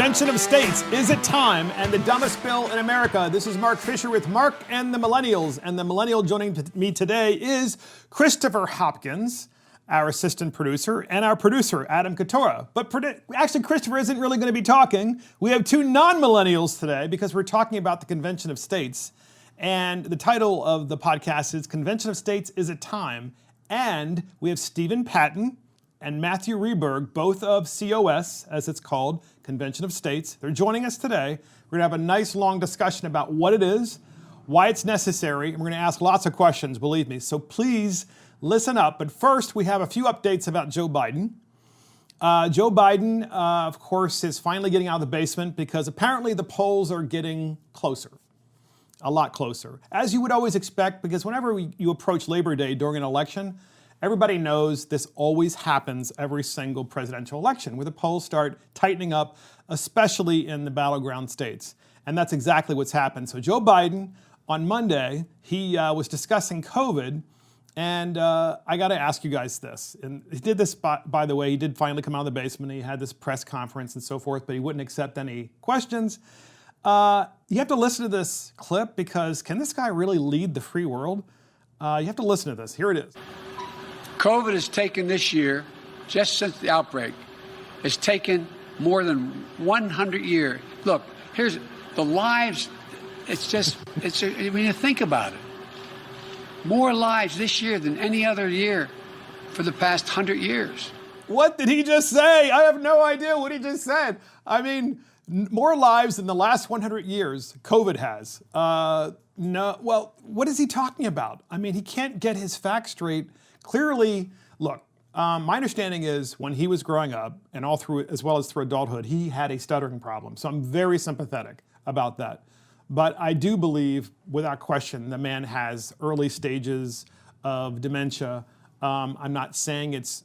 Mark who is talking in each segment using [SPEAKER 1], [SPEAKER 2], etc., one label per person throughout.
[SPEAKER 1] Convention of States. Is it time? And the dumbest bill in America. This is Mark Fisher with Mark and the Millennials. And the millennial joining me today is Christopher Hopkins, our assistant producer, and our producer, Adam Katora. But actually, Christopher isn't really going to be talking. We have two non-millennials today because we're talking about the Convention of States. And the title of the podcast is Convention of States, Is It Time? And we have Stephen Patten and Matthew Rehberg, both of COS, as it's called, Convention of States. They're joining us today. We're going to have a nice long discussion about what it is, why it's necessary, and we're going to ask lots of questions, believe me. So please listen up. But first, we have a few updates about Joe Biden. Joe Biden, of course, is finally getting out of the basement because apparently the polls are getting closer. A lot closer. As you would always expect, because whenever you approach Labor Day during an election, everybody knows this always happens every single presidential election, where the polls start tightening up, especially in the battleground states. And that's exactly what's happened. So Joe Biden, on Monday, he was discussing COVID, and I got to ask you guys this. And he did this, by the way, he did finally come out of the basement. He had this press conference and so forth, but he wouldn't accept any questions. You have to listen to this clip because can this guy really lead the free world? You have to listen to this. Here it is.
[SPEAKER 2] COVID has taken this year, just since the outbreak, has taken more than 100 years. Look, here's the lives. When you think about it, more lives this year than any other year for the past 100 years.
[SPEAKER 1] What did he just say? I have no idea what he just said. I mean, more lives than the last 100 years COVID has. No, well, what is he talking about? I mean, he can't get his facts straight. Clearly, look, my understanding is when he was growing up and all through, as well as through adulthood, he had a stuttering problem. So I'm very sympathetic about that. But I do believe, without question, the man has early stages of dementia. I'm not saying it's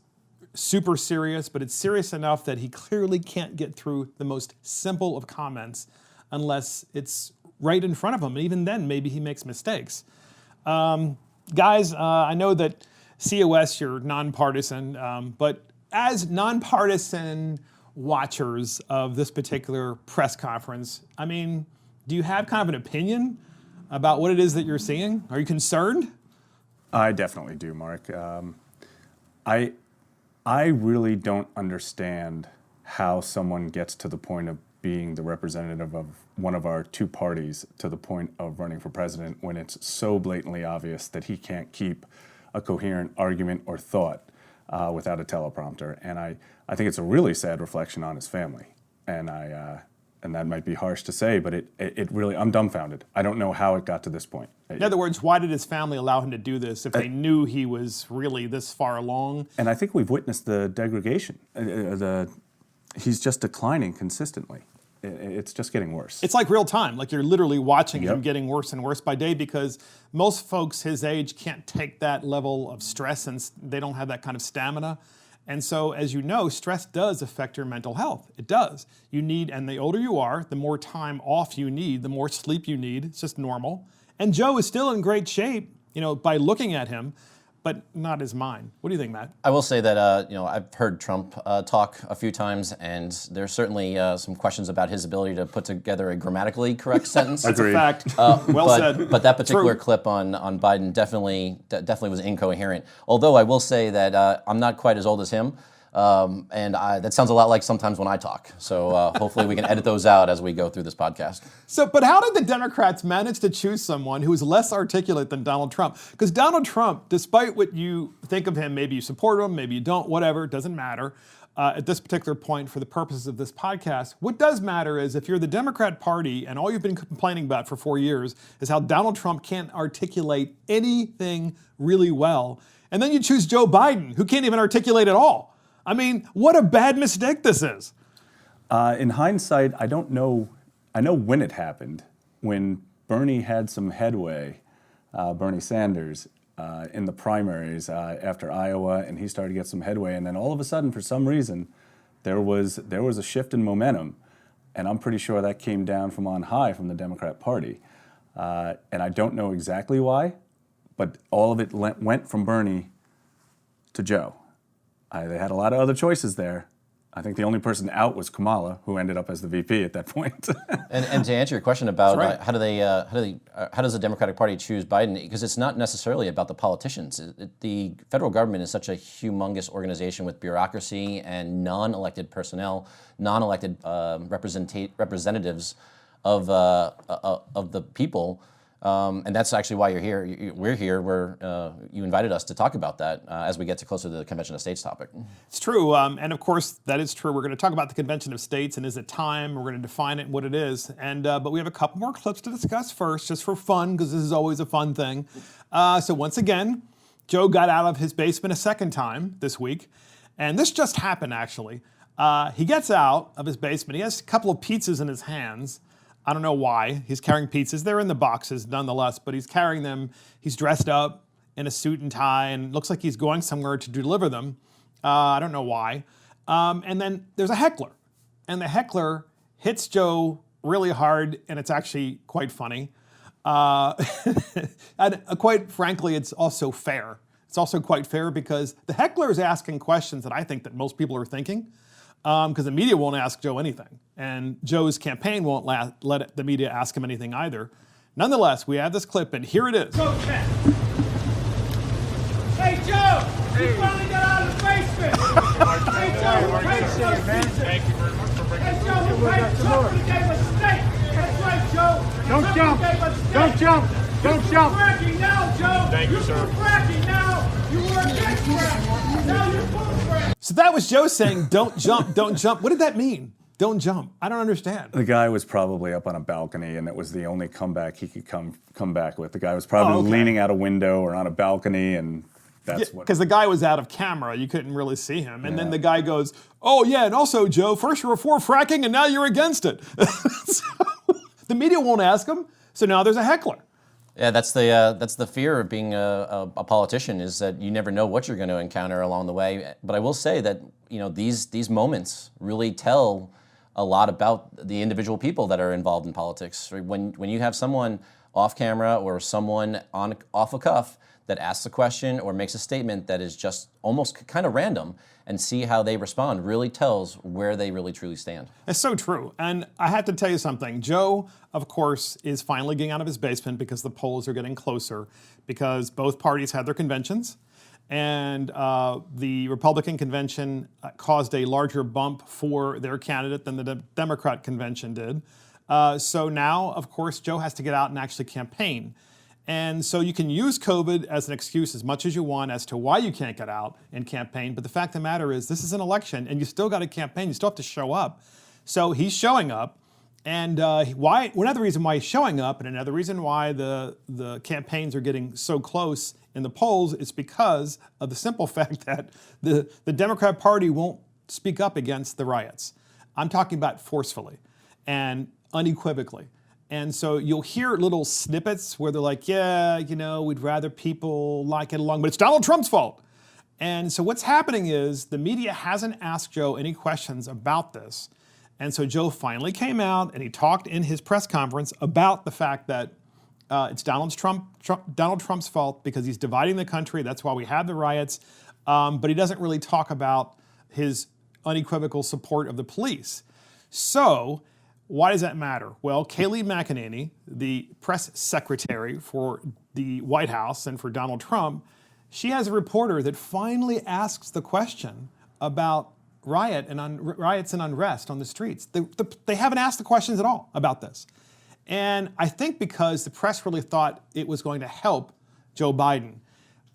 [SPEAKER 1] super serious, but it's serious enough that he clearly can't get through the most simple of comments unless it's right in front of him. And even then, maybe he makes mistakes. Guys, I know that COS, you're nonpartisan, but as nonpartisan watchers of this particular press conference, I mean, do you have kind of an opinion about what it is that you're seeing? Are you concerned?
[SPEAKER 3] I definitely do, Mark. I really don't understand how someone gets to the point of being the representative of one of our two parties to the point of running for president when it's so blatantly obvious that he can't keep a coherent argument or thought without a teleprompter. And I think it's a really sad reflection on his family. And that might be harsh to say, but it really, I'm dumbfounded. I don't know how it got to this point.
[SPEAKER 1] In other words, why did his family allow him to do this if they knew he was really this far along?
[SPEAKER 3] And I think we've witnessed the degradation. He's just declining consistently. It's just getting worse.
[SPEAKER 1] It's like real time, like you're literally watching him getting worse and worse by day because most folks his age can't take that level of stress and they don't have that kind of stamina. And so, as you know, stress does affect your mental health. It does. You need, and the older you are, the more time off you need, the more sleep you need. It's just normal. And Joe is still in great shape, by looking at him, but not his mind. What do you think, Matt?
[SPEAKER 4] I will say that, I've heard Trump talk a few times, and there's certainly some questions about his ability to put together a grammatically correct sentence.
[SPEAKER 1] That's a fact. Well said.
[SPEAKER 4] But that particular clip on Biden definitely was incoherent. Although I will say that I'm not quite as old as him. And that sounds a lot like sometimes when I talk. So hopefully we can edit those out as we go through this podcast.
[SPEAKER 1] But how did the Democrats manage to choose someone who is less articulate than Donald Trump? Because Donald Trump, despite what you think of him, maybe you support him, maybe you don't, whatever, it doesn't matter. At this particular point, for the purposes of this podcast, what does matter is if you're the Democrat Party and all you've been complaining about for 4 years is how Donald Trump can't articulate anything really well, and then you choose Joe Biden, who can't even articulate at all. I mean, what a bad mistake this is.
[SPEAKER 3] In hindsight, I don't know. I know when it happened, when Bernie had some headway, Bernie Sanders, in the primaries after Iowa, and he started to get some headway. And then all of a sudden, for some reason, there was a shift in momentum. And I'm pretty sure that came down from on high from the Democrat Party. And I don't know exactly why, but all of it went from Bernie to Joe. They had a lot of other choices there, I think the only person out was Kamala, who ended up as the VP at that point.
[SPEAKER 4] And to answer your question about
[SPEAKER 1] right.
[SPEAKER 4] how does the Democratic Party choose Biden? Because it's not necessarily about the politicians. The federal government is such a humongous organization with bureaucracy and non-elected personnel, non-elected representatives of the people. And that's actually why you're here. We're here. You invited us to talk about that as we get closer to the Convention of States topic.
[SPEAKER 1] It's true, and of course that is true. We're going to talk about the Convention of States and is it time. We're going to define it and what it is. And but we have a couple more clips to discuss first, just for fun, because this is always a fun thing. So once again, Joe got out of his basement a second time this week, and this just happened actually. He gets out of his basement. He has a couple of pizzas in his hands. I don't know why. He's carrying pizzas. They're in the boxes nonetheless, but he's carrying them. He's dressed up in a suit and tie and looks like he's going somewhere to deliver them. I don't know why. And then there's a heckler. And the heckler hits Joe really hard, and it's actually quite funny. And quite frankly, it's also fair. It's also quite fair because the heckler is asking questions that I think that most people are thinking. Because the media won't ask Joe anything. And Joe's campaign won't let the media ask him anything either. Nonetheless, we have this clip, and here it is.
[SPEAKER 5] Hey, Joe! You finally got out of the basement! Hey, Joe, who paid for those pizzas?
[SPEAKER 6] Thank you very much for bringing
[SPEAKER 5] Hey, Joe, who paid? Somebody gave us steak! That's right, Joe!
[SPEAKER 6] Don't jump! Don't jump! Don't jump!
[SPEAKER 5] You're fracking now, Joe!
[SPEAKER 6] Thank you, sir.
[SPEAKER 5] You're fracking now! You were against frack! Now you're for frack!
[SPEAKER 1] So that was Joe saying, don't jump, don't jump. What did that mean? Don't jump. I don't understand.
[SPEAKER 3] The guy was probably up on a balcony, and it was the only comeback he could come back with. The guy was probably leaning out a window or on a balcony, and that's what.
[SPEAKER 1] Because the guy was out of camera. You couldn't really see him. And then the guy goes, oh, yeah, and also, Joe, first you were for fracking, and now you're against it. So, the media won't ask him, so now there's a heckler.
[SPEAKER 4] Yeah, that's the fear of being a politician, is that you never know what you're going to encounter along the way. But I will say that these moments really tell a lot about the individual people that are involved in politics. When you have someone off camera or someone off a cuff that asks a question or makes a statement that is just almost kind of random, and see how they respond really tells where they really truly stand.
[SPEAKER 1] It's so true. And I have to tell you something. Joe, of course, is finally getting out of his basement because the polls are getting closer, because both parties had their conventions. And the Republican convention caused a larger bump for their candidate than the Democrat convention did. So now, of course, Joe has to get out and actually campaign. And so you can use COVID as an excuse as much as you want as to why you can't get out and campaign. But the fact of the matter is, this is an election, and you still got to campaign. You still have to show up. So he's showing up. And another reason why he's showing up, and another reason why the campaigns are getting so close in the polls, is because of the simple fact that the Democrat Party won't speak up against the riots. I'm talking about forcefully and unequivocally. And so you'll hear little snippets where they're like, yeah, we'd rather people like it along, but it's Donald Trump's fault. And so what's happening is the media hasn't asked Joe any questions about this. And so Joe finally came out and he talked in his press conference about the fact that it's Donald Trump's fault because he's dividing the country. That's why we had the riots. But he doesn't really talk about his unequivocal support of the police. So why does that matter? Well, Kayleigh McEnany, the press secretary for the White House and for Donald Trump, she has a reporter that finally asks the question about riots and unrest on the streets. They haven't asked the questions at all about this. And I think because the press really thought it was going to help Joe Biden,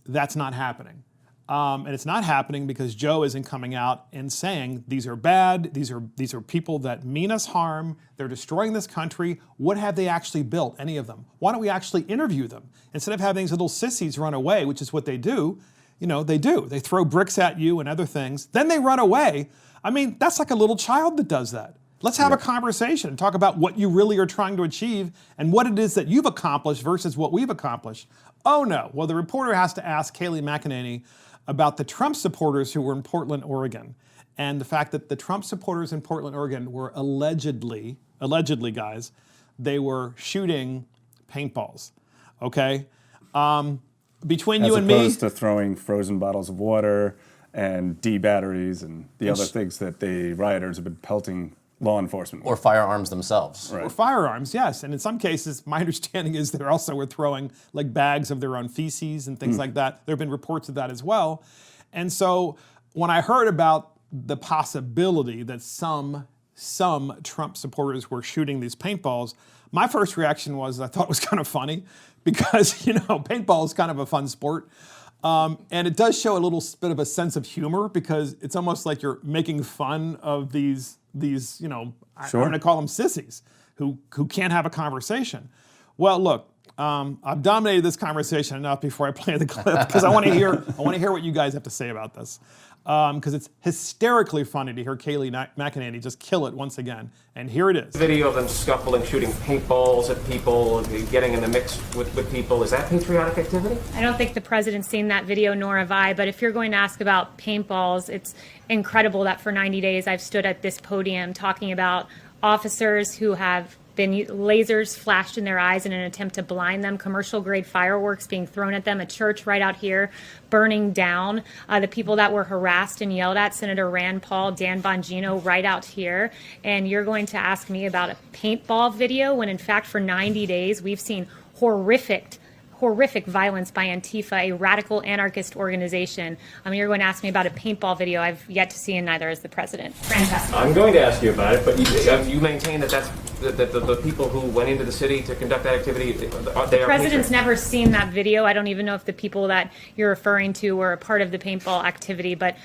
[SPEAKER 1] that's not happening. And it's not happening because Joe isn't coming out and saying, these are bad, these are people that mean us harm, they're destroying this country. What have they actually built, any of them? Why don't we actually interview them? Instead of having these little sissies run away, which is what they do, they throw bricks at you and other things, then they run away. I mean, that's like a little child that does that. Let's have a conversation and talk about what you really are trying to achieve and what it is that you've accomplished versus what we've accomplished. Oh no, well the reporter has to ask Kayleigh McEnany about the Trump supporters who were in Portland, Oregon, and the fact that the Trump supporters in Portland, Oregon were allegedly guys, they were shooting paintballs, okay? Between you and me,
[SPEAKER 3] as opposed to throwing frozen bottles of water and D batteries and the other things that the rioters have been pelting law enforcement with.
[SPEAKER 4] Or firearms themselves.
[SPEAKER 3] Right.
[SPEAKER 1] Or firearms, yes. And in some cases, my understanding is they also were throwing like bags of their own feces and things like that. There have been reports of that as well. And so when I heard about the possibility that some Trump supporters were shooting these paintballs, my first reaction was I thought it was kind of funny because, paintball is kind of a fun sport. And it does show a little bit of a sense of humor because it's almost like you're making fun of these I'm going to call them sissies who can't have a conversation. Well, look, I've dominated this conversation enough before I play the clip because I want to hear what you guys have to say about this. Because it's hysterically funny to hear Kayleigh McEnany just kill it once again. And here it is.
[SPEAKER 7] Video of them scuffling, shooting paintballs at people, getting in the mix with people. Is that patriotic activity?
[SPEAKER 8] I don't think the president's seen that video, nor have I. But if you're going to ask about paintballs, it's incredible that for 90 days I've stood at this podium talking about officers who have been lasers flashed in their eyes in an attempt to blind them, commercial grade fireworks being thrown at them, a church right out here burning down, the people that were harassed and yelled at, Senator Rand Paul, Dan Bongino right out here. And you're going to ask me about a paintball video when in fact for 90 days we've seen horrific violence by Antifa, a radical anarchist organization. You're going to ask me about a paintball video I've yet to see, and neither is the president. Fantastic.
[SPEAKER 7] I'm going to ask you about it, but you maintain that the people who went into the city to conduct that activity, they are
[SPEAKER 8] The president's never seen that video. I don't even know if the people that you're referring to were a part of the paintball activity. But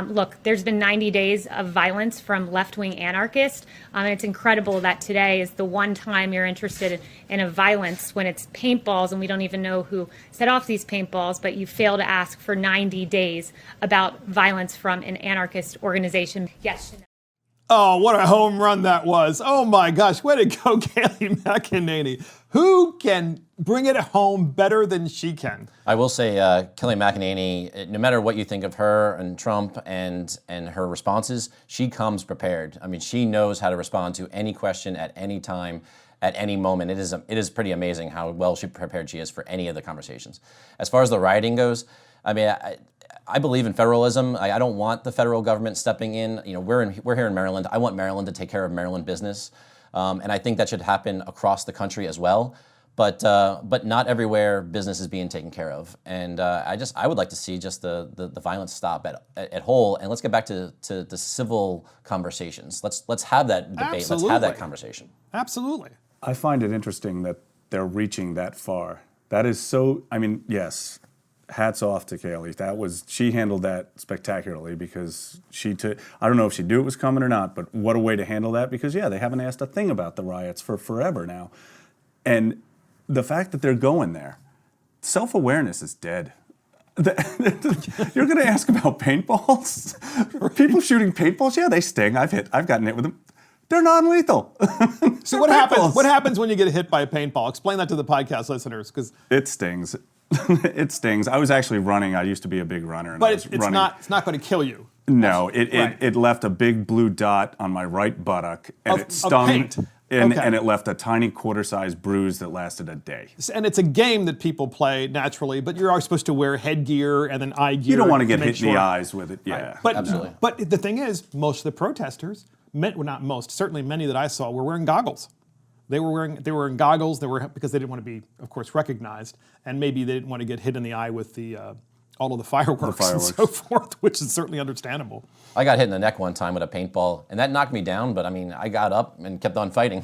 [SPEAKER 8] look, there's been 90 days of violence from left-wing anarchists. And it's incredible that today is the one time you're interested in a violence when it's paintballs and we don't even know who set off these paintballs, but you fail to ask for 90 days about violence from an anarchist organization. Yes.
[SPEAKER 1] Oh, what a home run that was. Oh my gosh, way to go, Kayleigh McEnany. Who can bring it home better than she can?
[SPEAKER 4] I will say, Kayleigh McEnany, no matter what you think of her and Trump and her responses, she comes prepared. I mean, she knows how to respond to any question at any time, at any moment. It is pretty amazing how well prepared she is for any of the conversations. As far as the rioting goes, I mean, I believe in federalism. I don't want the federal government stepping in. We're here in Maryland. I want Maryland to take care of Maryland business, and I think that should happen across the country as well. But not everywhere business is being taken care of. And I would like to see just the violence stop at whole, and let's get back to the civil conversations. Let's have that debate.
[SPEAKER 1] Absolutely.
[SPEAKER 4] Let's have that conversation.
[SPEAKER 1] Absolutely.
[SPEAKER 3] I find it interesting that they're reaching that far. That is so, yes, hats off to Kayleigh. She handled that spectacularly because I don't know if she knew it was coming or not, but what a way to handle that because, they haven't asked a thing about the riots for forever now. And the fact that they're going there, self-awareness is dead. You're going to ask about paintballs? People shooting paintballs? Yeah, they sting. I've gotten hit with them. They're non-lethal.
[SPEAKER 1] So what happens? What happens when you get hit by a paintball? Explain that to the podcast listeners, because
[SPEAKER 3] it stings. It stings. I was actually running. I used to be a big runner, and
[SPEAKER 1] but
[SPEAKER 3] I was running.
[SPEAKER 1] It's not going to kill you.
[SPEAKER 3] No, it left a big blue dot on my right buttock, and it stung.
[SPEAKER 1] Paint.
[SPEAKER 3] And
[SPEAKER 1] Okay.
[SPEAKER 3] it left a tiny quarter-sized bruise that lasted a day.
[SPEAKER 1] And it's a game that people play naturally, but you're always supposed to wear headgear and then eye gear.
[SPEAKER 3] You don't want to get
[SPEAKER 1] make
[SPEAKER 3] hit in the eyes with it. Yeah,
[SPEAKER 1] But,
[SPEAKER 4] Absolutely.
[SPEAKER 1] But the thing is, most of the protesters, not most, certainly many that I saw, were wearing goggles. They were wearing goggles. Because they didn't want to be, of course, recognized, and maybe they didn't want to get hit in the eye with all of the fireworks and so forth, which is certainly understandable.
[SPEAKER 4] I got hit in the neck one time with a paintball, and that knocked me down. But I got up and kept on fighting.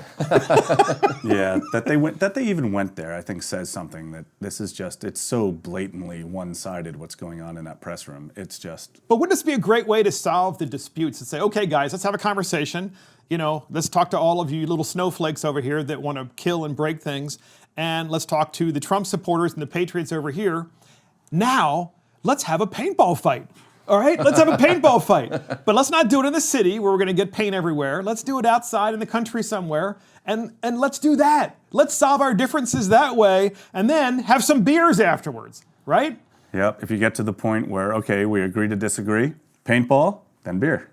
[SPEAKER 3] Yeah, that they even went there, I think says something that this is it's so blatantly one-sided what's going on in that press room. It's just.
[SPEAKER 1] But wouldn't this be a great way to solve the disputes and say, okay, guys, let's have a conversation. Let's talk to all of you little snowflakes over here that want to kill and break things, and let's talk to the Trump supporters and the patriots over here. Now, let's have a paintball fight. All right, let's have a paintball fight. But let's not do it in the city where we're going to get paint everywhere. Let's do it outside in the country somewhere, and let's do that. Let's solve our differences that way, and then have some beers afterwards, right?
[SPEAKER 3] Yep. If you get to the point where okay, we agree to disagree, paintball, then beer.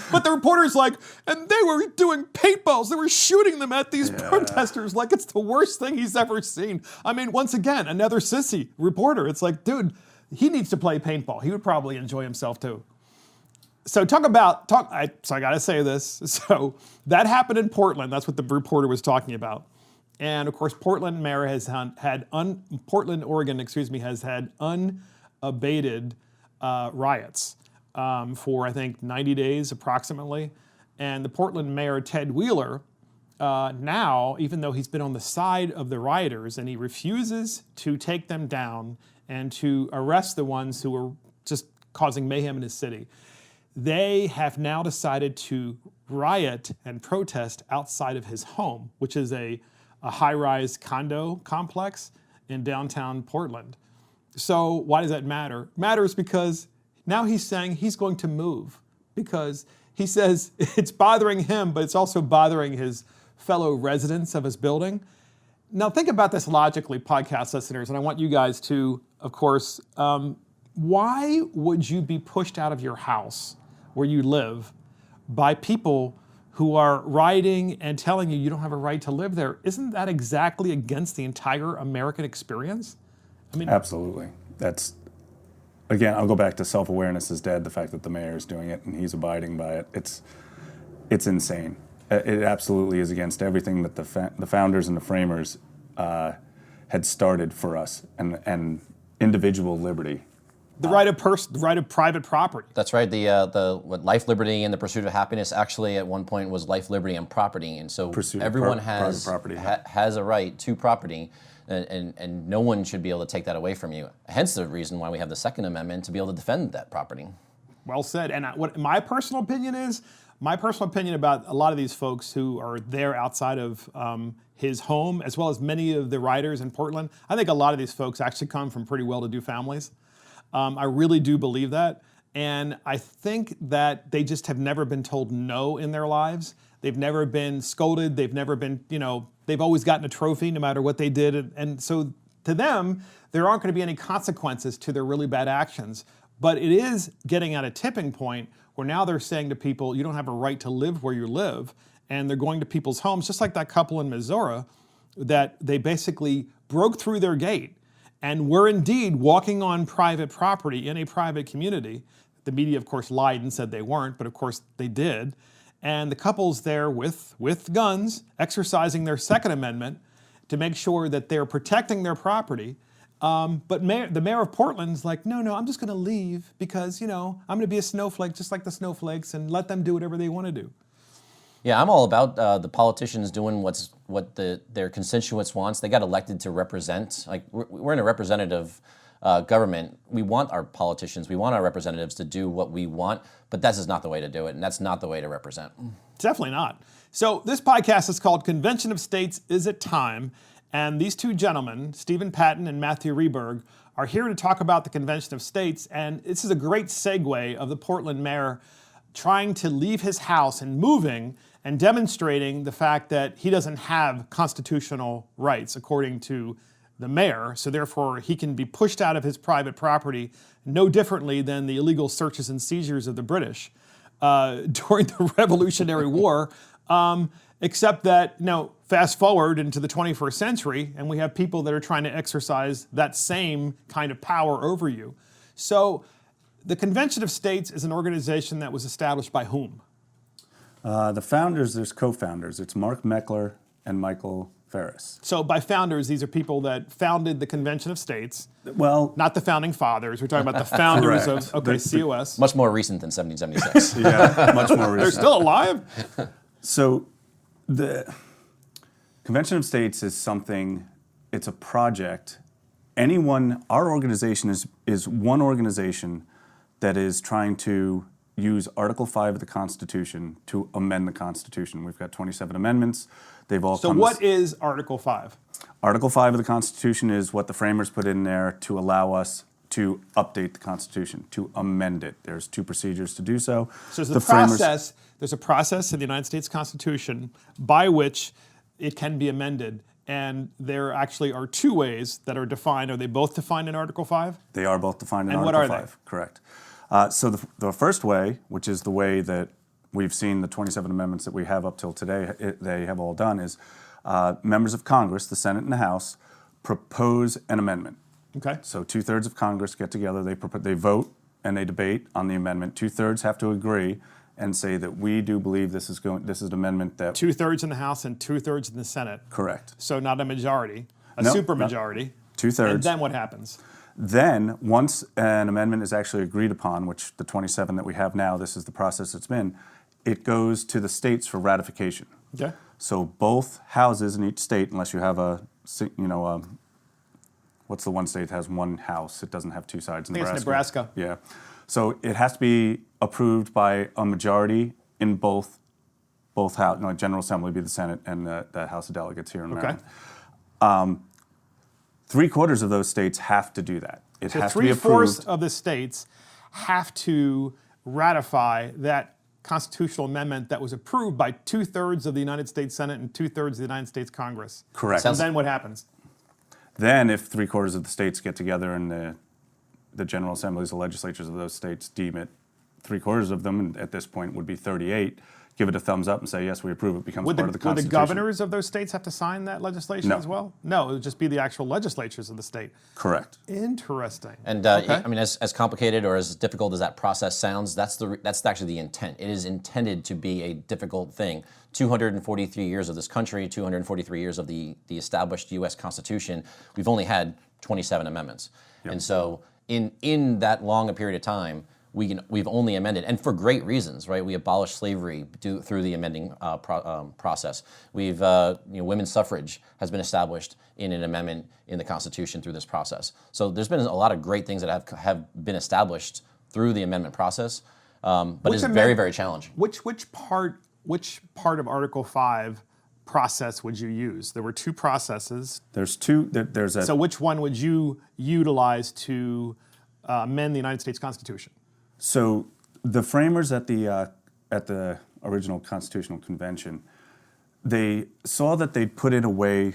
[SPEAKER 1] But the reporter's like, and they were doing paintballs. They were shooting them at these protesters like it's the worst thing he's ever seen. Once again, another sissy reporter. It's like, dude, he needs to play paintball. He would probably enjoy himself too. So so I got to say this. So that happened in Portland. That's what the reporter was talking about. And of course, Portland, Oregon, has had unabated riots for I think 90 days approximately. And the Portland mayor, Ted Wheeler, now, even though he's been on the side of the rioters and he refuses to take them down and to arrest the ones who are just causing mayhem in his city, they have now decided to riot and protest outside of his home, which is a high-rise condo complex in downtown Portland. So why does that matter? It matters because now he's saying he's going to move because he says it's bothering him, but it's also bothering his fellow residents of his building. Now think about this logically, podcast listeners, and I want you guys to, of course, why would you be pushed out of your house where you live by people who are rioting and telling you don't have a right to live there? Isn't that exactly against the entire American experience? I mean,
[SPEAKER 3] absolutely. That's, again, I'll go back to self-awareness is dead, the fact that the mayor is doing it and he's abiding by it. It's insane. It absolutely is against everything that the founders and the framers had started for us, and individual liberty.
[SPEAKER 1] The right of private property.
[SPEAKER 4] That's right. The life, liberty, and the pursuit of happiness actually at one point was life, liberty, and property, and so everyone has a right to property, and no one should be able to take that away from you. Hence the reason why we have the Second Amendment, to be able to defend that property.
[SPEAKER 1] Well said. And what my personal opinion is, about a lot of these folks who are there outside of his home, as well as many of the rioters in Portland, I think a lot of these folks actually come from pretty well-to-do families. I really do believe that. And I think that they just have never been told no in their lives. They've never been scolded. They've never been, they've always gotten a trophy no matter what they did. And so to them, there aren't going to be any consequences to their really bad actions. But it is getting at a tipping point where now they're saying to people, you don't have a right to live where you live. And they're going to people's homes, just like that couple in Missouri, that they basically broke through their gate and were indeed walking on private property in a private community. The media, of course, lied and said they weren't, but of course they did. And the couple's there with guns, exercising their Second Amendment to make sure that they're protecting their property. But the mayor of Portland's like, no, I'm just going to leave because, I'm going to be a snowflake just like the snowflakes and let them do whatever they want to do.
[SPEAKER 4] Yeah, I'm all about the politicians doing what their constituents wants. They got elected to represent. Like we're in a representative government. We want our politicians, we want our representatives to do what we want, but that's just not the way to do it, and that's not the way to represent.
[SPEAKER 1] Definitely not. So this podcast is called Convention of States, Is It Time? And these two gentlemen, Stephen Patten and Matthew Rehberg, are here to talk about the Convention of States. And this is a great segue of the Portland mayor trying to leave his house and moving and demonstrating the fact that he doesn't have constitutional rights, according to the mayor. So therefore, he can be pushed out of his private property no differently than the illegal searches and seizures of the British during the Revolutionary War. Except that, fast forward into the 21st century, and we have people that are trying to exercise that same kind of power over you. So the Convention of States is an organization that was established by whom?
[SPEAKER 3] The founders, there's co-founders. It's Mark Meckler and Michael Ferris.
[SPEAKER 1] So by founders, these are people that founded the Convention of States.
[SPEAKER 3] Well,
[SPEAKER 1] not the founding fathers. We're talking about the founders of COS.
[SPEAKER 4] Much more recent than 1776.
[SPEAKER 3] Yeah, much more recent.
[SPEAKER 1] They're still alive?
[SPEAKER 3] So the Convention of States is something, it's a project. Our organization is one organization that is trying to use Article 5 of the Constitution to amend the Constitution. We've got 27 amendments. They've all
[SPEAKER 1] So what is Article 5?
[SPEAKER 3] Article 5 of the Constitution is what the framers put in there to allow us to update the Constitution, to amend it. There's two procedures to do so.
[SPEAKER 1] So there's a process in the United States Constitution by which it can be amended. And there actually are two ways that are defined. Are they both defined in Article 5?
[SPEAKER 3] They are both defined in
[SPEAKER 1] and
[SPEAKER 3] Article 5.
[SPEAKER 1] And what are they?
[SPEAKER 3] Correct. So the first way, which is the way that we've seen the 27 amendments that we have up till today, they have all done, is members of Congress, the Senate and the House, propose an amendment.
[SPEAKER 1] Okay.
[SPEAKER 3] So 2/3 of Congress get together, they vote and they debate on the amendment. 2/3 have to agree and say that we do believe this is an amendment that
[SPEAKER 1] 2/3 in the House and 2/3 in the Senate.
[SPEAKER 3] correct.
[SPEAKER 1] So not a majority, a
[SPEAKER 3] No,
[SPEAKER 1] supermajority.
[SPEAKER 3] 2/3.
[SPEAKER 1] And then what happens?
[SPEAKER 3] Then, once an amendment is actually agreed upon, which the 27 that we have now, this is the process it's been, it goes to the states for ratification.
[SPEAKER 1] Okay.
[SPEAKER 3] So both houses in each state, unless you have what's the one state that has one house? It doesn't have two sides.
[SPEAKER 1] I think it's Nebraska.
[SPEAKER 3] Yeah. So it has to be approved by a majority in both house. General Assembly would be the Senate and the House of Delegates here in Maryland. 3/4 of those states have to do that. It
[SPEAKER 1] So
[SPEAKER 3] has to be approved.
[SPEAKER 1] 3/4 of the states have to ratify that constitutional amendment that was approved by 2/3 of the United States Senate and 2/3 of the United States Congress.
[SPEAKER 3] Correct.
[SPEAKER 1] And then what happens?
[SPEAKER 3] Then, if 3/4 of the states get together and the General Assemblies, the legislatures of those states deem it, 3/4 of them, and at this point would be 38, give it a thumbs up and say, yes, we approve, it becomes part of the
[SPEAKER 1] Would the
[SPEAKER 3] Constitution.
[SPEAKER 1] governors of those states have to sign that legislation
[SPEAKER 3] No.
[SPEAKER 1] as well? No, it would just be the actual legislatures of the state.
[SPEAKER 3] Correct.
[SPEAKER 1] Interesting.
[SPEAKER 4] And
[SPEAKER 1] Okay.
[SPEAKER 4] I mean, as complicated or as difficult as that process sounds, that's actually the intent. It is intended to be a difficult thing. 243 years of this country, 243 years of the established U.S. Constitution, we've only had 27 amendments.
[SPEAKER 3] Yep.
[SPEAKER 4] And so in that long a period of time, we've only amended, and for great reasons, right? We abolished slavery through the amending process. We've, women's suffrage has been established in an amendment in the Constitution through this process. So there's been a lot of great things that have been established through the amendment process, but it's very, very challenging.
[SPEAKER 1] Which part of Article 5 process would you use? There were two processes.
[SPEAKER 3] There's two. There's a.
[SPEAKER 1] So which one would you utilize to amend the United States Constitution?
[SPEAKER 3] So the framers at the original Constitutional Convention, they saw that they'd put in a way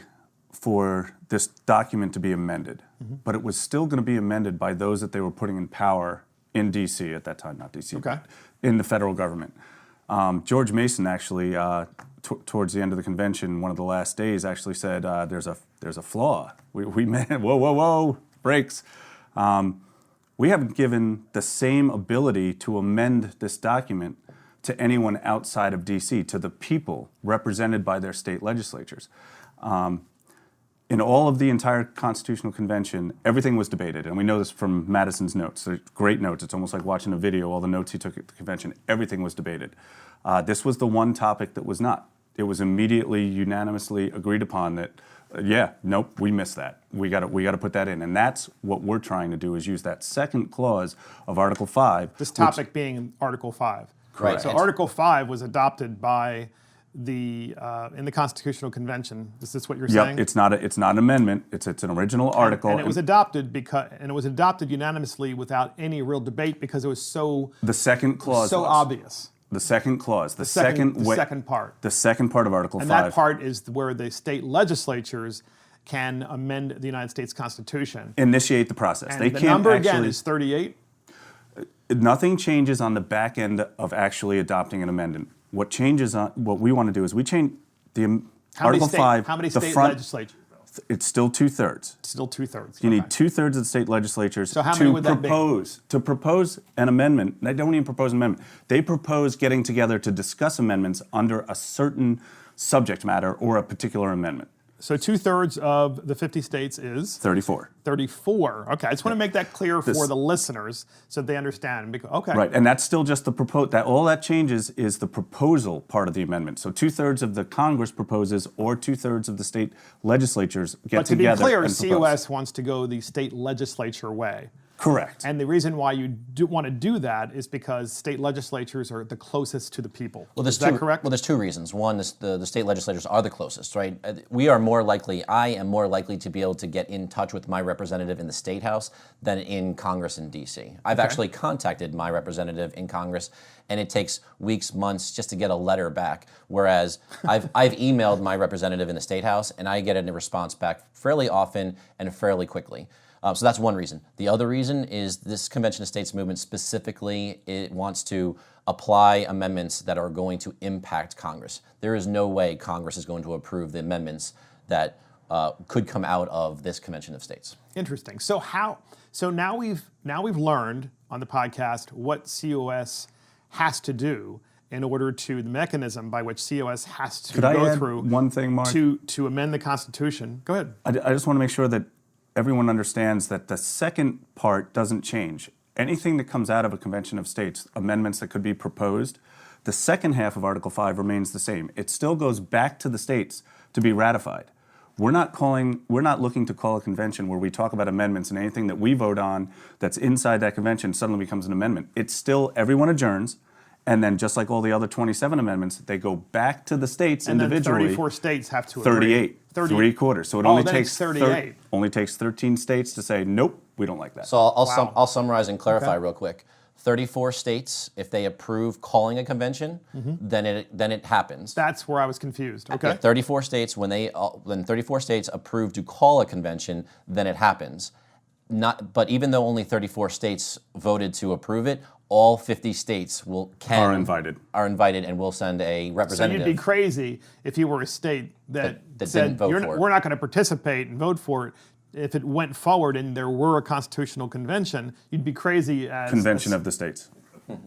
[SPEAKER 3] for this document to be amended, but it was still going to be amended by those that they were putting in power in D.C. at that time, not D.C.,
[SPEAKER 1] Okay.
[SPEAKER 3] but in the federal government. George Mason actually, towards the end of the convention, one of the last days, actually said, "There's a flaw. We whoa, brakes." We haven't given the same ability to amend this document to anyone outside of D.C., to the people represented by their state legislatures. In all of the entire Constitutional Convention, everything was debated, and we know this from Madison's notes. They're great notes. It's almost like watching a video, all the notes he took at the convention. Everything was debated. This was the one topic that was not. It was immediately, unanimously agreed upon that, nope, we missed that. We got to put that in, and that's what we're trying to do, is use that second clause of Article 5.
[SPEAKER 1] This topic being Article 5.
[SPEAKER 4] Correct.
[SPEAKER 1] So Article 5 was adopted by in the Constitutional Convention. Is this what you're saying?
[SPEAKER 3] It's not an amendment. It's an original article.
[SPEAKER 1] And it was adopted unanimously without any real debate because it was
[SPEAKER 3] the second clause
[SPEAKER 1] so
[SPEAKER 3] was.
[SPEAKER 1] obvious.
[SPEAKER 3] The second clause,
[SPEAKER 1] The second part.
[SPEAKER 3] the second part of Article 5.
[SPEAKER 1] And that part is where the state legislatures can amend the United States Constitution.
[SPEAKER 3] Initiate the process.
[SPEAKER 1] And
[SPEAKER 3] they
[SPEAKER 1] the
[SPEAKER 3] can't
[SPEAKER 1] number
[SPEAKER 3] actually,
[SPEAKER 1] again is 38.
[SPEAKER 3] Nothing changes on the back end of actually adopting an amendment. What we want to do is we change the Article 5.
[SPEAKER 1] How many
[SPEAKER 3] the
[SPEAKER 1] state
[SPEAKER 3] front,
[SPEAKER 1] legislatures?
[SPEAKER 3] It's still 2/3.
[SPEAKER 1] Still 2/3.
[SPEAKER 3] You need 2/3 of the state legislatures
[SPEAKER 1] So how many would that be?
[SPEAKER 3] to propose an amendment. They don't even propose an amendment. They propose getting together to discuss amendments under a certain subject matter or a particular amendment.
[SPEAKER 1] So 2/3 of the 50 states is
[SPEAKER 3] 34.
[SPEAKER 1] 34. Okay, I just want to make that clear for the listeners so they understand. Okay.
[SPEAKER 3] Right, and that's still just the all that changes is the proposal part of the amendment. So 2/3 of the Congress proposes, or 2/3 of the state legislatures get together.
[SPEAKER 1] But to be clear,
[SPEAKER 3] and propose.
[SPEAKER 1] COS wants to go the state legislature way.
[SPEAKER 3] Correct.
[SPEAKER 1] And the reason why you want to do that is because state legislatures are the closest to the people.
[SPEAKER 4] Well,
[SPEAKER 1] is that correct?
[SPEAKER 4] Well, there's two reasons. One is the state legislatures are the closest, right? I am more likely to be able to get in touch with my representative in the state house than in Congress in D.C. I've actually contacted my representative in Congress, and it takes weeks, months just to get a letter back. Whereas I've emailed my representative in the state house, and I get a response back fairly often and fairly quickly. So that's one reason. The other reason is this Convention of States movement specifically, it wants to apply amendments that are going to impact Congress. There is no way Congress is going to approve the amendments that could come out of this convention of states.
[SPEAKER 1] Interesting. So now we've learned on the podcast what COS has to do in order to the mechanism by which COS has to
[SPEAKER 3] Could I
[SPEAKER 1] go
[SPEAKER 3] add
[SPEAKER 1] through
[SPEAKER 3] one thing, Mark?
[SPEAKER 1] to amend the Constitution. Go ahead.
[SPEAKER 3] I just want to make sure that everyone understands that the second part doesn't change. Anything that comes out of a convention of states, amendments that could be proposed, the second half of Article 5 remains the same. It still goes back to the states to be ratified. We're not looking to call a convention where we talk about amendments, and anything that we vote on that's inside that convention suddenly becomes an amendment. It's still, everyone adjourns, and then just like all the other 27 amendments, they go back to the states
[SPEAKER 1] And
[SPEAKER 3] individually.
[SPEAKER 1] then 34 states have to agree.
[SPEAKER 3] 38.
[SPEAKER 1] 30.
[SPEAKER 3] 3/4. So it
[SPEAKER 1] Oh,
[SPEAKER 3] only
[SPEAKER 1] then
[SPEAKER 3] takes
[SPEAKER 1] it's 38.
[SPEAKER 3] only takes 13 states to say, nope, we don't like that.
[SPEAKER 4] So I'll summarize and clarify real quick. 34 states, if they approve calling a convention, then it happens.
[SPEAKER 1] That's where I was confused. Okay.
[SPEAKER 4] Yeah, 34 states, when 34 states approve to call a convention, then it happens. But even though only 34 states voted to approve it, all 50 states are invited and will send a representative.
[SPEAKER 1] So you'd be crazy if you were a state that said,
[SPEAKER 4] didn't vote for it.
[SPEAKER 1] We're not going to participate and vote for it. If it went forward and there were a constitutional convention, you'd be crazy as...
[SPEAKER 3] Convention of the states.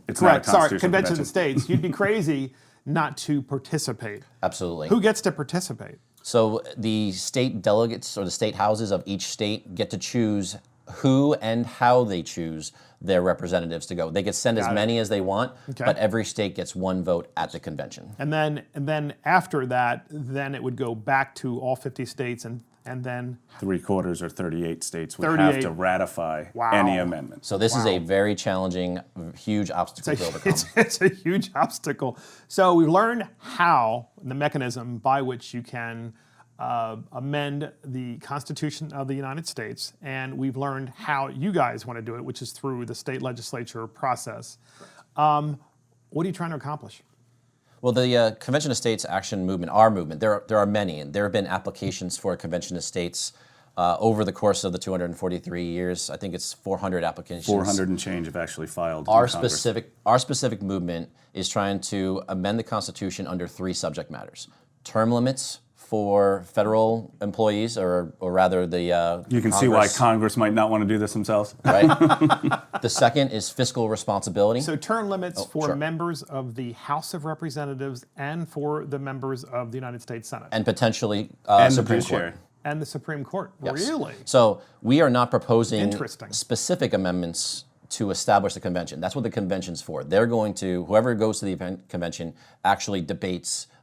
[SPEAKER 3] It's
[SPEAKER 1] Correct.
[SPEAKER 3] not a
[SPEAKER 1] Sorry,
[SPEAKER 3] constitutional
[SPEAKER 1] Convention of the States. You'd be crazy not to participate.
[SPEAKER 4] Absolutely.
[SPEAKER 1] Who gets to participate?
[SPEAKER 4] So the state delegates or the state houses of each state get to choose who and how they choose their representatives to go. They can send as many as they want, but every state gets one vote at the convention.
[SPEAKER 1] And then after that, then it would go back to all 50 states and then
[SPEAKER 3] 3/4 or 38 states would have to ratify any amendment.
[SPEAKER 4] So this is a very challenging, huge obstacle to overcome.
[SPEAKER 1] It's a huge obstacle. So we've learned how, the mechanism by which you can amend the Constitution of the United States, and we've learned how you guys want to do it, which is through the state legislature process. What are you trying to accomplish?
[SPEAKER 4] Well, the Convention of States Action Movement, our movement, there are many, and there have been applications for a Convention of States over the course of the 243 years. I think it's 400 applications.
[SPEAKER 3] 400 and change have actually filed.
[SPEAKER 4] Our specific movement is trying to amend the Constitution under 3 subject matters: term limits for federal employees, or rather the
[SPEAKER 3] you can see why Congress might not want to do this themselves.
[SPEAKER 4] Right. The second is fiscal responsibility.
[SPEAKER 1] So term limits for members of the House of Representatives and for the members of the United States Senate.
[SPEAKER 4] And potentially Supreme Court.
[SPEAKER 1] And the Supreme Court.
[SPEAKER 4] Yes.
[SPEAKER 1] Really?
[SPEAKER 4] So we are not proposing specific amendments to establish the convention. That's what the convention's for. They're going to, whoever goes to the convention actually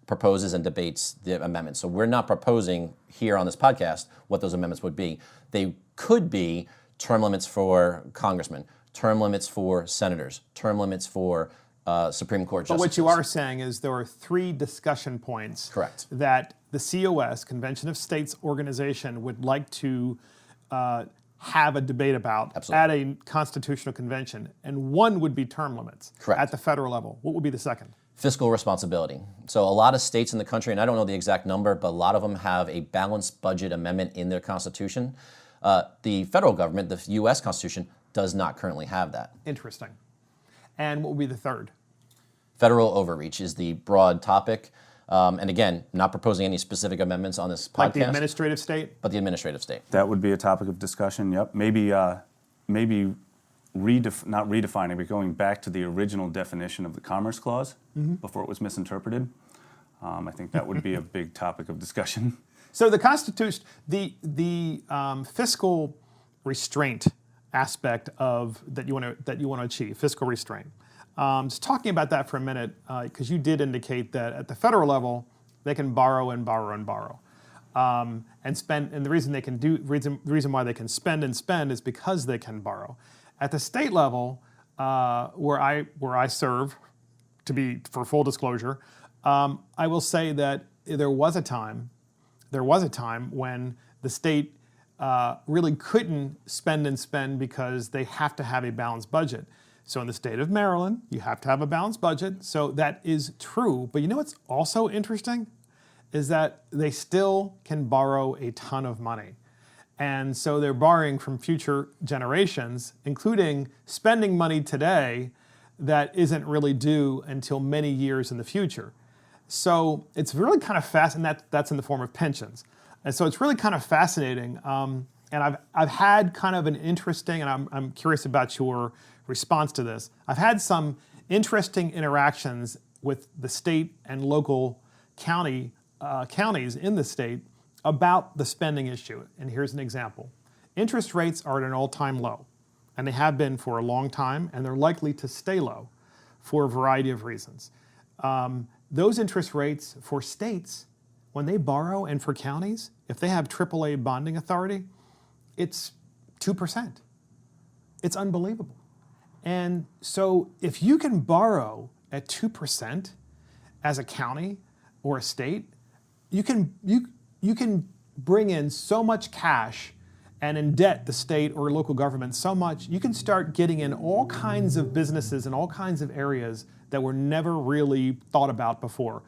[SPEAKER 4] proposes and debates the amendments. So we're not proposing here on this podcast what those amendments would be. They could be term limits for congressmen, term limits for senators, term limits for Supreme Court justices.
[SPEAKER 1] But what you are saying is there are 3 discussion points that the COS, Convention of States organization, would like to have a debate about at a constitutional convention, and one would be term limits at the federal level. What would be the second?
[SPEAKER 4] Fiscal responsibility. So a lot of states in the country, and I don't know the exact number, but a lot of them have a balanced budget amendment in their constitution. The federal government, the U.S. Constitution, does not currently have that.
[SPEAKER 1] Interesting. And what would be the third?
[SPEAKER 4] Federal overreach is the broad topic. And again, not proposing any specific amendments on this podcast.
[SPEAKER 1] Like the administrative state?
[SPEAKER 4] But the administrative state.
[SPEAKER 3] That would be a topic of discussion, yep. Maybe not redefining, but going back to the original definition of the Commerce Clause before it was misinterpreted. I think that would be a big topic of discussion.
[SPEAKER 1] So the Constitution, the fiscal restraint aspect of that you want to achieve, fiscal restraint. Just talking about that for a minute, because you did indicate that at the federal level they can borrow and borrow and borrow, and spend. And the reason why they can spend and spend is because they can borrow. At the state level, where I serve, for full disclosure, I will say that there was a time when the state really couldn't spend and spend because they have to have a balanced budget. So in the state of Maryland, you have to have a balanced budget. So that is true. But you know what's also interesting is that they still can borrow a ton of money. And so they're borrowing from future generations, including spending money today that isn't really due until many years in the future. So it's really kind of fast, and that's in the form of pensions. And so it's really kind of fascinating. And I've had kind of an interesting, and I'm curious about your response to this. I've had some interesting interactions with the state and local counties in the state about the spending issue. And here's an example. Interest rates are at an all-time low, and they have been for a long time, and they're likely to stay low for a variety of reasons. Those interest rates for states, when they borrow, and for counties, if they have AAA bonding authority, it's 2%. It's unbelievable. And so if you can borrow at 2% as a county or a state, you can bring in so much cash and indebt the state or local government so much, you can start getting in all kinds of businesses and all kinds of areas that were never really thought about before.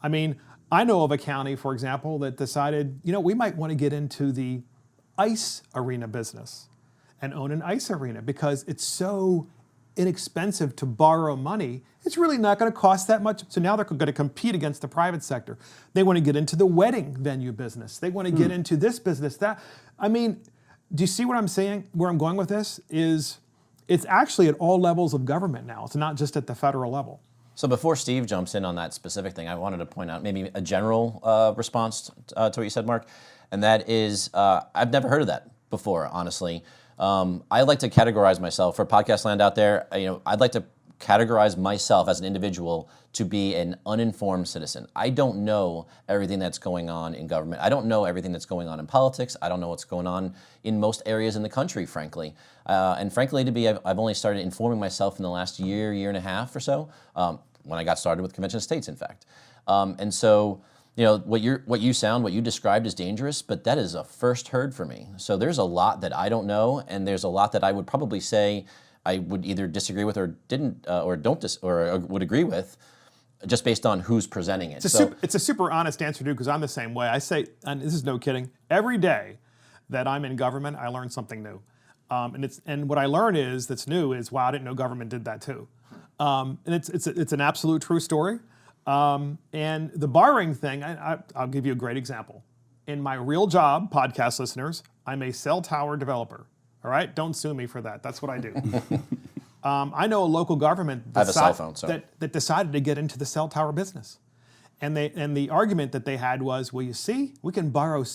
[SPEAKER 1] I mean, I know of a county, for example, that decided, we might want to get into the ice arena business and own an ice arena because it's so inexpensive to borrow money. It's really not going to cost that much. So now they're going to compete against the private sector. They want to get into the wedding venue business. They want to get into this business, that. I mean, do you see what I'm saying? Where I'm going with this is it's actually at all levels of government now. It's not just at the federal level.
[SPEAKER 4] So before Steve jumps in on that specific thing, I wanted to point out maybe a general response to what you said, Mark, and that is I've never heard of that before, honestly. I like to categorize myself, for podcast land out there, I'd like to categorize myself as an individual to be an uninformed citizen. I don't know everything that's going on in government. I don't know everything that's going on in politics. I don't know what's going on in most areas in the country, frankly. And frankly, I've only started informing myself in the last year and a half or so, when I got started with Convention of States, in fact. And so, what you described is dangerous, but that is a first heard for me. So there's a lot that I don't know, and there's a lot that I would probably say I would either disagree with or would agree with, just based on who's presenting it.
[SPEAKER 1] It's a super honest answer, dude, because I'm the same way. I say, and this is no kidding, every day that I'm in government, I learn something new. And what I learn that's new is, wow, I didn't know government did that too. And it's an absolute true story. And the borrowing thing, I'll give you a great example. In my real job, podcast listeners, I'm a cell tower developer. All right, don't sue me for that. That's what I do. I know a local government
[SPEAKER 4] I have a cell phone, so.
[SPEAKER 1] that decided to get into the cell tower business, and the argument that they had was, well, you see, we can borrow with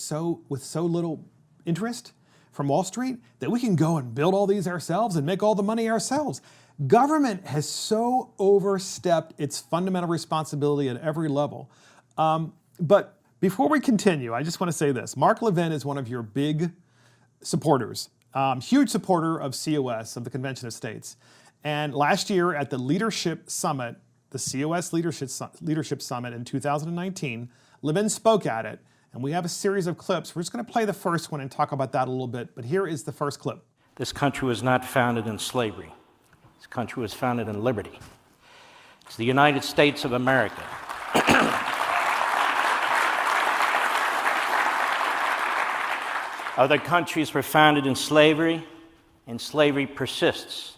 [SPEAKER 1] so little interest from Wall Street that we can go and build all these ourselves and make all the money ourselves. Government has so overstepped its fundamental responsibility at every level. But before we continue, I just want to say this. Mark Levin is one of your big supporters, huge supporter of COS, of the Convention of States. And last year at the Leadership Summit, the COS Leadership Summit in 2019, Levin spoke at it, and we have a series of clips. We're just going to play the first one and talk about that a little bit, but here is the first clip.
[SPEAKER 9] This country was not founded in slavery. This country was founded in liberty. It's the United States of America. Other countries were founded in slavery, and slavery persists.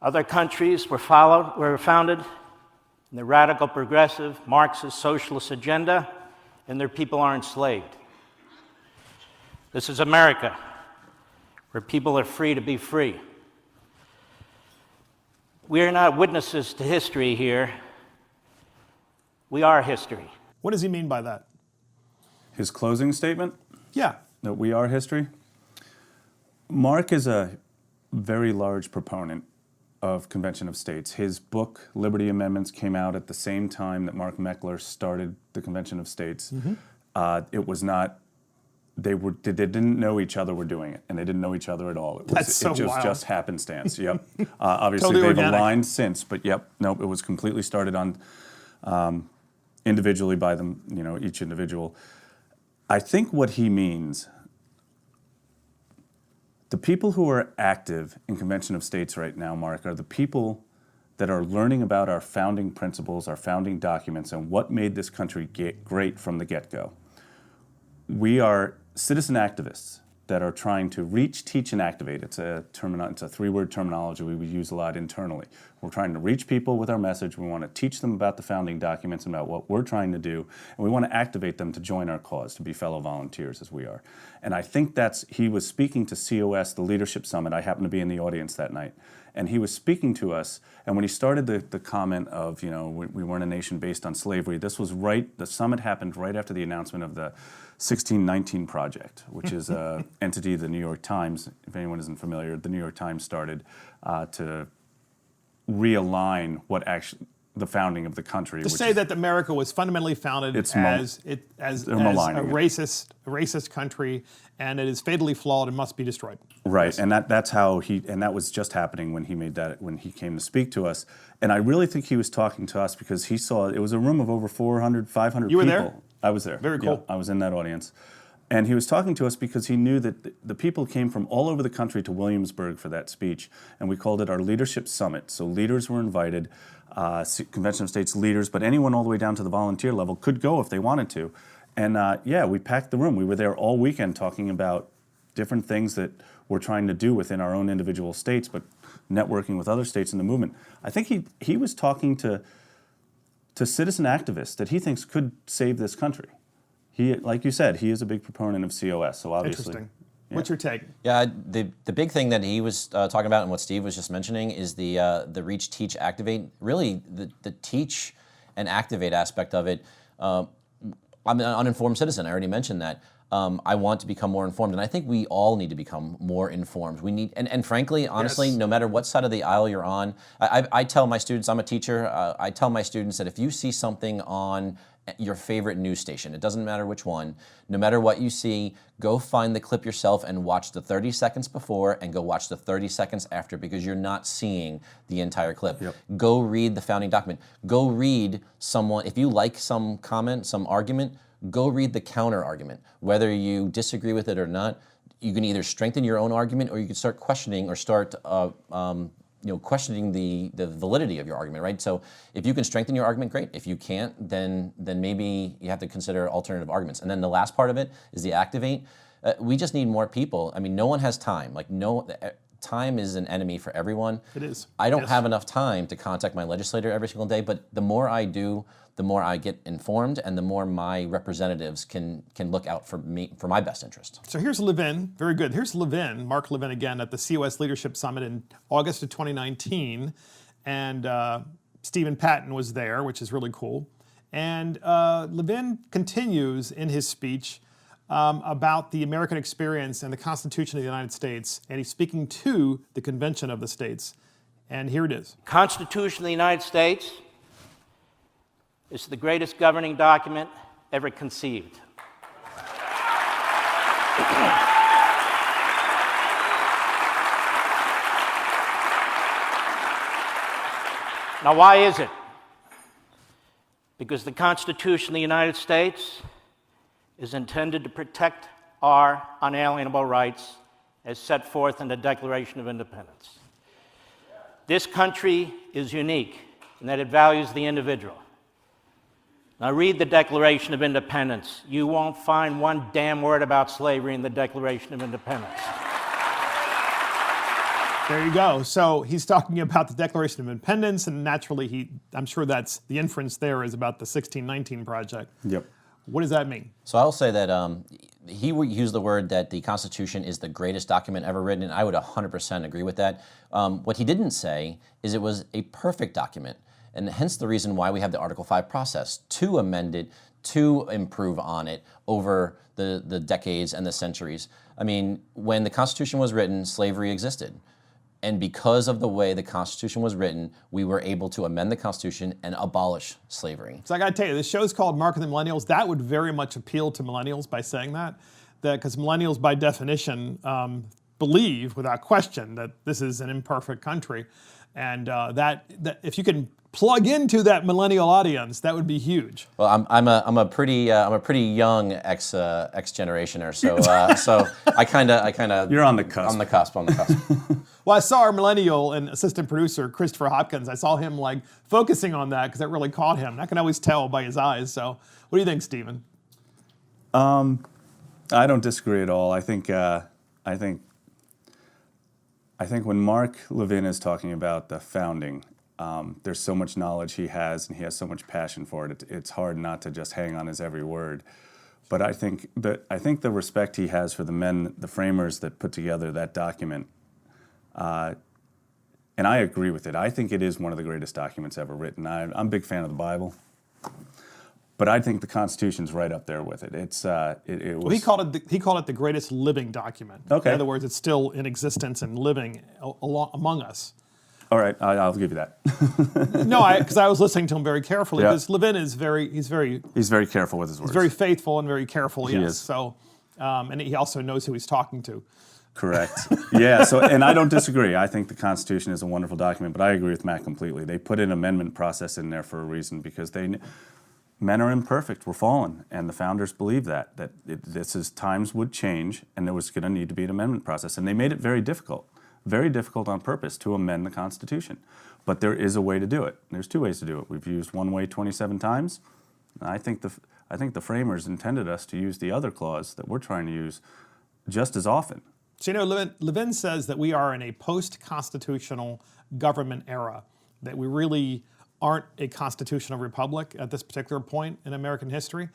[SPEAKER 9] Other countries were founded in the radical, progressive, Marxist, socialist agenda, and their people are enslaved. This is America, where people are free to be free. We are not witnesses to history here. We are history.
[SPEAKER 1] What does he mean by that?
[SPEAKER 3] His closing statement?
[SPEAKER 1] Yeah.
[SPEAKER 3] That we are history? Mark is a very large proponent of Convention of States. His book, Liberty Amendments, came out at the same time that Mark Meckler started the Convention of States. Mm-hmm. It was not, they didn't know each other were doing it, and they didn't know each other at all. It was just happenstance. Yep. Obviously,
[SPEAKER 1] Totally
[SPEAKER 3] they've
[SPEAKER 1] organic.
[SPEAKER 3] aligned since, but yep, nope, it was completely started on individually by them, each individual. I think what he means, the people who are active in Convention of States right now, Mark, are the people that are learning about our founding principles, our founding documents, and what made this country great from the get-go. We are citizen activists, that are trying to reach, teach, and activate. It's a three-word terminology we use a lot internally. We're trying to reach people with our message. We want to teach them about the founding documents and about what we're trying to do, and we want to activate them to join our cause, to be fellow volunteers as we are. And I think he was speaking to COS, the Leadership Summit. I happened to be in the audience that night. And he was speaking to us, and when he started the comment of, we weren't a nation based on slavery, the summit happened right after the announcement of the 1619 Project, which is an entity the New York Times, if anyone isn't familiar, the New York Times started to realign what actually the founding of the country.
[SPEAKER 1] To say that America was fundamentally founded as a racist country, and it is fatally flawed and must be destroyed.
[SPEAKER 3] Right,
[SPEAKER 1] Yes.
[SPEAKER 3] and that was just happening when he came to speak to us. And I really think he was talking to us because he saw it was a room of over 400, 500 people.
[SPEAKER 1] You were there?
[SPEAKER 3] I was there.
[SPEAKER 1] Very cool.
[SPEAKER 3] Yeah, I was in that audience. And he was talking to us because he knew that the people came from all over the country to Williamsburg for that speech, and we called it our Leadership Summit. So leaders were invited, Convention of States leaders, but anyone all the way down to the volunteer level could go if they wanted to. And we packed the room. We were there all weekend talking about different things that we're trying to do within our own individual states, but networking with other states in the movement. I think he was talking to citizen activists that he thinks could save this country. He, like you said, he is a big proponent of COS, so obviously.
[SPEAKER 1] Interesting. Yeah. What's your take?
[SPEAKER 4] Yeah, the big thing that he was talking about and what Steve was just mentioning is the reach, teach, activate. Really, the teach and activate aspect of it. I'm an uninformed citizen. I already mentioned that. I want to become more informed, and I think we all need to become more informed. We need, and frankly, honestly,
[SPEAKER 1] Yes.
[SPEAKER 4] no matter what side of the aisle you're on, I tell my students, I'm a teacher, I tell my students that if you see something on your favorite news station, it doesn't matter which one, no matter what you see, go find the clip yourself and watch the 30 seconds before and go watch the 30 seconds after, because you're not seeing the entire clip.
[SPEAKER 3] Yep.
[SPEAKER 4] Go read the founding document. Go read someone, if you like some comment, some argument, go read the counter argument. Whether you disagree with it or not, you can either strengthen your own argument or you can start questioning or start questioning the validity of your argument, right? So if you can strengthen your argument, great. If you can't, then maybe you have to consider alternative arguments. And then the last part of it is the activate. We just need more people. I mean, no one has time. Time is an enemy for everyone.
[SPEAKER 1] It is.
[SPEAKER 4] I don't
[SPEAKER 1] Yes.
[SPEAKER 4] have enough time to contact my legislator every single day, but the more I do, the more I get informed and the more my representatives can look out for me, for my best interest.
[SPEAKER 1] So here's Levin, very good. Here's Levin, Mark Levin again at the COS Leadership Summit in August of 2019. And Stephen Patten was there, which is really cool. And Levin continues in his speech about the American experience and the Constitution of the United States. And he's speaking to the Convention of the States. And here it is.
[SPEAKER 9] Constitution of the United States is the greatest governing document ever conceived. Now, why is it? Because the Constitution of the United States is intended to protect our unalienable rights as set forth in the Declaration of Independence. This country is unique in that it values the individual. Now read the Declaration of Independence. You won't find one damn word about slavery in the Declaration of Independence.
[SPEAKER 1] There you go. So he's talking about the Declaration of Independence, and naturally, I'm sure that's the inference there is about the 1619 Project.
[SPEAKER 3] Yep.
[SPEAKER 1] What does that mean?
[SPEAKER 4] So I'll say that he used the word that the Constitution is the greatest document ever written, and I would 100% agree with that. What he didn't say is it was a perfect document, and hence the reason why we have the Article 5 process, to amend it, to improve on it over the decades and the centuries. I mean, when the Constitution was written, slavery existed. And because of the way the Constitution was written, we were able to amend the Constitution and abolish slavery.
[SPEAKER 1] So I got to tell you, this show's called Mark and the Millennials. That would very much appeal to millennials by saying that because millennials, by definition, believe without question that this is an imperfect country, and that if you can plug into that millennial audience, that would be huge.
[SPEAKER 4] Well, I'm a pretty young X generationer, so I kind of
[SPEAKER 3] You're on the cusp.
[SPEAKER 4] On the cusp.
[SPEAKER 1] Well, I saw our millennial and assistant producer, Christopher Hopkins. I saw him focusing on that because that really caught him. I can always tell by his eyes. So what do you think, Stephen?
[SPEAKER 3] I don't disagree at all. I think I think when Mark Levin is talking about the founding, there's so much knowledge he has, and he has so much passion for it. It's hard not to just hang on his every word. But I think the respect he has for the men, the framers that put together that document, and I agree with it. I think it is one of the greatest documents ever written. I'm a big fan of the Bible, but I think the Constitution's right up there with it. It was.
[SPEAKER 1] Well, he called it the greatest living document.
[SPEAKER 3] Okay.
[SPEAKER 1] In other words, it's still in existence and living among us.
[SPEAKER 3] All right, I'll give you that.
[SPEAKER 1] No, because I was listening to him very carefully.
[SPEAKER 3] Yeah.
[SPEAKER 1] Because Levin is
[SPEAKER 3] He's very careful with his words.
[SPEAKER 1] He's very faithful and very careful.
[SPEAKER 3] He
[SPEAKER 1] yes.
[SPEAKER 3] is.
[SPEAKER 1] So, and he also knows who he's talking to.
[SPEAKER 3] Correct. Yeah. So, and I don't disagree. I think the Constitution is a wonderful document, but I agree with Matt completely. They put an amendment process in there for a reason, because men are imperfect. We're fallen, and the founders believed that times would change, and there was going to need to be an amendment process, and they made it very difficult on purpose to amend the Constitution. But there is a way to do it. There's two ways to do it. We've used one way 27 times. And I think the framers intended us to use the other clause that we're trying to use just as often.
[SPEAKER 1] So, Levin says that we are in a post-constitutional government era, that we really aren't a constitutional republic at this particular point in American history.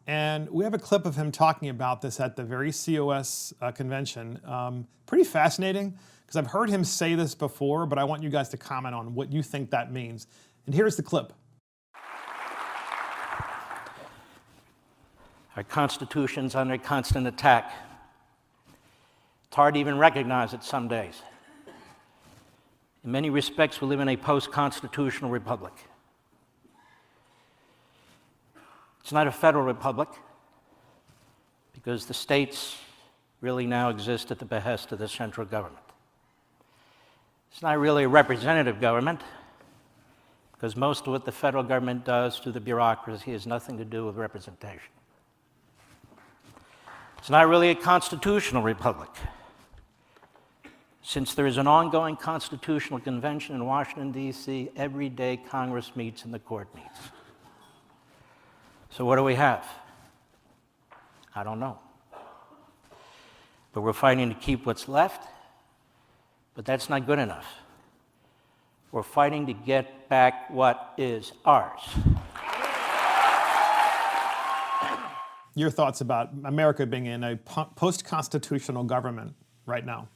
[SPEAKER 1] And we have a clip of him talking about this at the very COS convention. Pretty fascinating, because I've heard him say this before, but I want you guys to comment on what you think that means. And here's the clip.
[SPEAKER 9] Our Constitution's under constant attack. It's hard to even recognize it some days. In many respects, we live in a post-constitutional republic. It's not a federal republic, because the states really now exist at the behest of the central government. It's not really a representative government, because most of what the federal government does through the bureaucracy has nothing to do with representation. It's not really a constitutional republic, since there is an ongoing constitutional convention in Washington, D.C. every day Congress meets and the court meets. So what do we have? I don't know. But we're fighting to keep what's left, but that's not good enough. We're fighting to get back what is ours.
[SPEAKER 1] Your thoughts about America being in a post-constitutional government right now?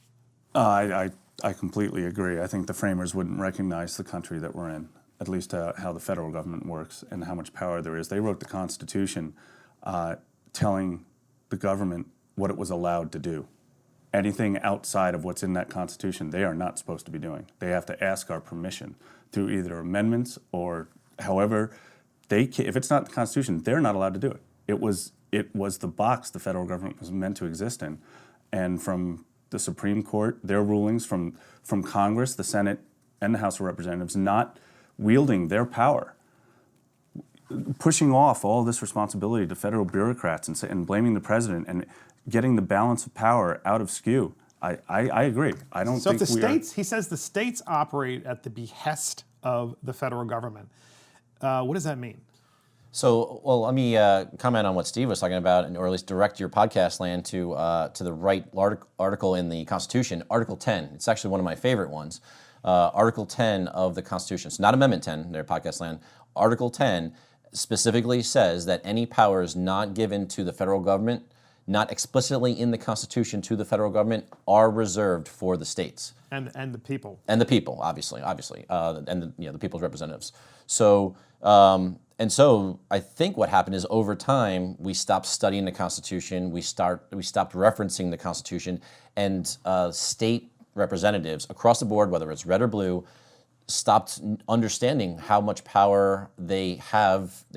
[SPEAKER 3] I completely agree. I think the framers wouldn't recognize the country that we're in, at least how the federal government works and how much power there is. They wrote the Constitution telling the government what it was allowed to do. Anything outside of what's in that Constitution, they are not supposed to be doing. They have to ask our permission through either amendments or however if it's not the Constitution, they're not allowed to do it. It was the box the federal government was meant to exist in. And from the Supreme Court, their rulings, from Congress, the Senate, and the House of Representatives not wielding their power, pushing off all this responsibility to federal bureaucrats and blaming the president and getting the balance of power out of skew. I agree. I don't think
[SPEAKER 1] he says the states operate at the behest of the federal government. What does that mean?
[SPEAKER 4] So, well, let me comment on what Steve was talking about, or at least direct your podcast land to the right article in the Constitution, Article 10. It's actually one of my favorite ones. Article 10 of the Constitution. It's not Amendment 10, their podcast land. Article 10 specifically says that any powers not given to the federal government, not explicitly in the Constitution to the federal government, are reserved for the states.
[SPEAKER 1] And the people.
[SPEAKER 4] And the people, obviously, and the people's representatives. So, and so I think what happened is over time we stopped studying the Constitution, we stopped referencing the Constitution, and state representatives across the board, whether it's red or blue, stopped understanding how much power they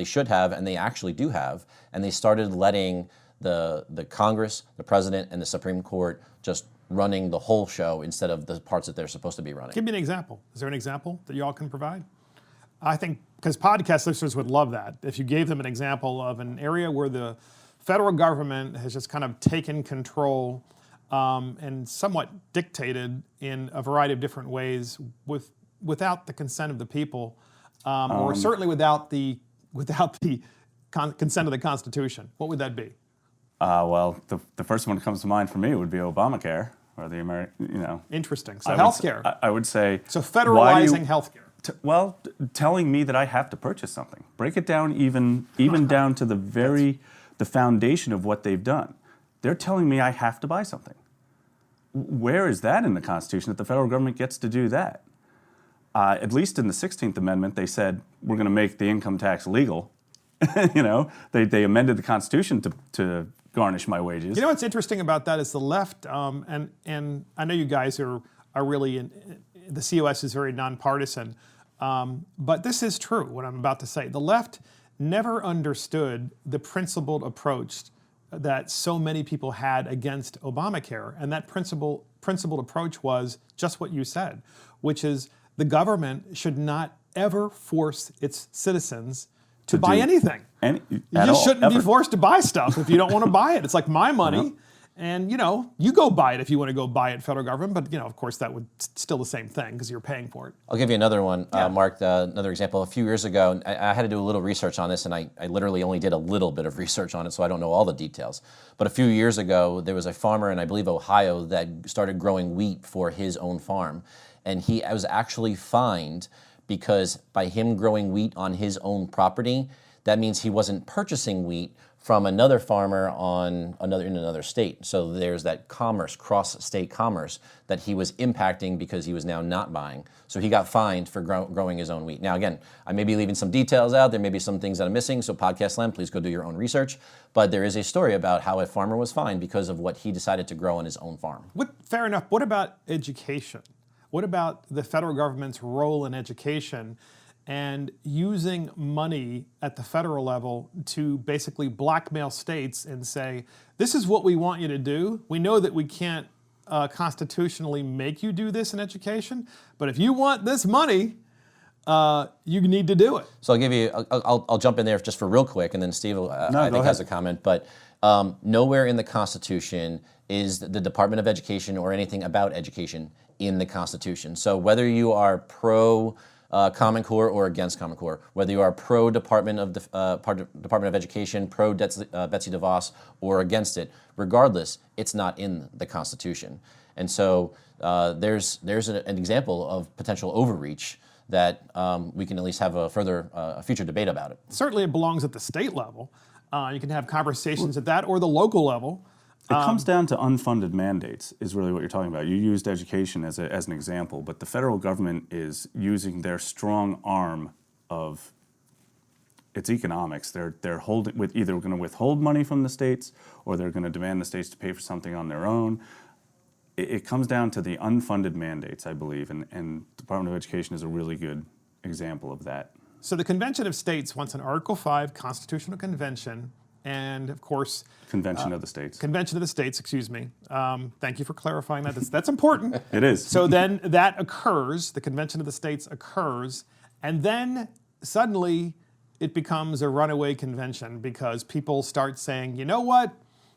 [SPEAKER 4] should have, and they actually do have, and they started letting the Congress, the President, and the Supreme Court just running the whole show instead of the parts that they're supposed to be running.
[SPEAKER 1] Give me an example. Is there an example that you all can provide? I think, because podcast listeners would love that, if you gave them an example of an area where the federal government has just kind of taken control and somewhat dictated in a variety of different ways without the consent of the people, or certainly without the consent of the Constitution. What would that be?
[SPEAKER 3] Well, the first one that comes to mind for me would be Obamacare, or the American,
[SPEAKER 1] Interesting. So healthcare.
[SPEAKER 3] I would say.
[SPEAKER 1] So federalizing healthcare.
[SPEAKER 3] Telling me that I have to purchase something. Break it down even down to the foundation of what they've done. They're telling me I have to buy something. Where is that in the Constitution that the federal government gets to do that? At least in the 16th Amendment, they said we're going to make the income tax legal. They amended the Constitution to garnish my wages.
[SPEAKER 1] You know what's interesting about that is the left, and I know you guys are really the COS is very nonpartisan, but this is true. What I'm about to say, the left never understood the principled approach that so many people had against Obamacare, and that principled approach was just what you said, which is the government should not ever force its citizens to buy anything. You just shouldn't be forced to buy stuff if you don't want to buy it. It's like my money, and you go buy it if you want to go buy it, federal government. But of course, that would still the same thing because you're paying for it.
[SPEAKER 4] I'll give you another one, Mark. Another example. A few years ago, I had to do a little research on this, and I literally only did a little bit of research on it, so I don't know all the details. But a few years ago, there was a farmer in, I believe, Ohio that started growing wheat for his own farm, and he was actually fined because by him growing wheat on his own property, that means he wasn't purchasing wheat from another farmer in another state. So there's that cross-state commerce that he was impacting because he was now not buying. So he got fined for growing his own wheat. Now again, I may be leaving some details out. There may be some things that I'm missing. So Podcast Land, please go do your own research. But there is a story about how a farmer was fined because of what he decided to grow on his own farm.
[SPEAKER 1] Fair enough. What about education? What about the federal government's role in education and using money at the federal level to basically blackmail states and say, this is what we want you to do. We know that we can't constitutionally make you do this in education, but if you want this money, you need to do it.
[SPEAKER 4] So I'll give you, I'll jump in there just for real quick, and then Steve I think has a comment, but nowhere in the Constitution is the Department of Education or anything about education in the Constitution. So whether you are pro Common Core or against Common Core, whether you are pro Department of Education, pro Betsy DeVos, or against it, regardless, it's not in the Constitution. And so there's an example of potential overreach that we can at least have a future debate about it.
[SPEAKER 1] Certainly it belongs at the state level. You can have conversations at that or the local level.
[SPEAKER 3] It comes down to unfunded mandates is really what you're talking about. You used education as an example, but the federal government is using their strong arm of its economics. They're holding either going to withhold money from the states or they're going to demand the states to pay for something on their own. It comes down to the unfunded mandates, I believe, and the Department of Education is a really good example of that.
[SPEAKER 1] So the Convention of States wants an Article 5 constitutional convention. And of course,
[SPEAKER 3] Convention of the States.
[SPEAKER 1] Convention of the States, excuse me. Thank you for clarifying that. That's important.
[SPEAKER 3] It is.
[SPEAKER 1] So then that occurs, the Convention of the States occurs, and then suddenly it becomes a runaway convention because people start saying, you know what?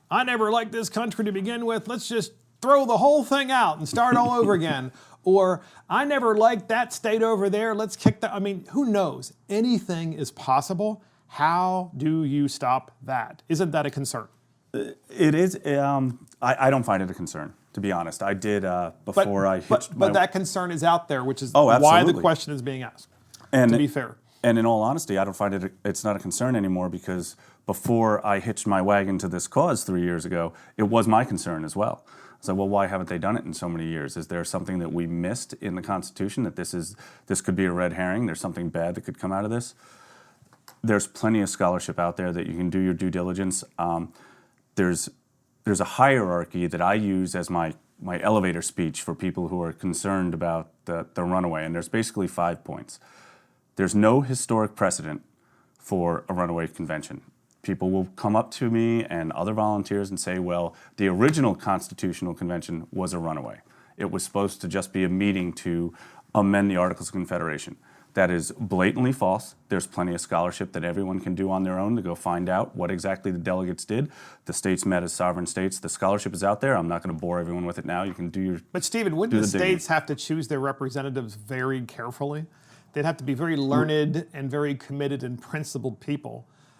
[SPEAKER 1] I never liked this country to begin with. Let's just throw the whole thing out and start all over again. Or I never liked that state over there. Let's kick that. I mean, who knows? Anything is possible. How do you stop that? Isn't that a concern?
[SPEAKER 3] It is. I don't find it a concern, to be honest. I did before I hitched
[SPEAKER 1] But that concern is out there, which is
[SPEAKER 3] absolutely.
[SPEAKER 1] Why the question is being asked, to be fair.
[SPEAKER 3] And in all honesty, I don't find it's not a concern anymore because before I hitched my wagon to this cause 3 years ago, it was my concern as well. I was like, well, why haven't they done it in so many years? Is there something that we missed in the Constitution that this could be a red herring? There's something bad that could come out of this? There's plenty of scholarship out there that you can do your due diligence. There's a hierarchy that I use as my elevator speech for people who are concerned about the runaway, and there's basically 5 points. There's no historic precedent for a runaway convention. People will come up to me and other volunteers and say, well, the original Constitutional Convention was a runaway. It was supposed to just be a meeting to amend the Articles of Confederation. That is blatantly false. There's plenty of scholarship that everyone can do on their own to go find out what exactly the delegates did. The states met as sovereign states. The scholarship is out there. I'm not going to bore everyone with it now. You can do your...
[SPEAKER 1] But Stephen, wouldn't the states have to choose their representatives very carefully? They'd have to be very learned and very committed and principled people.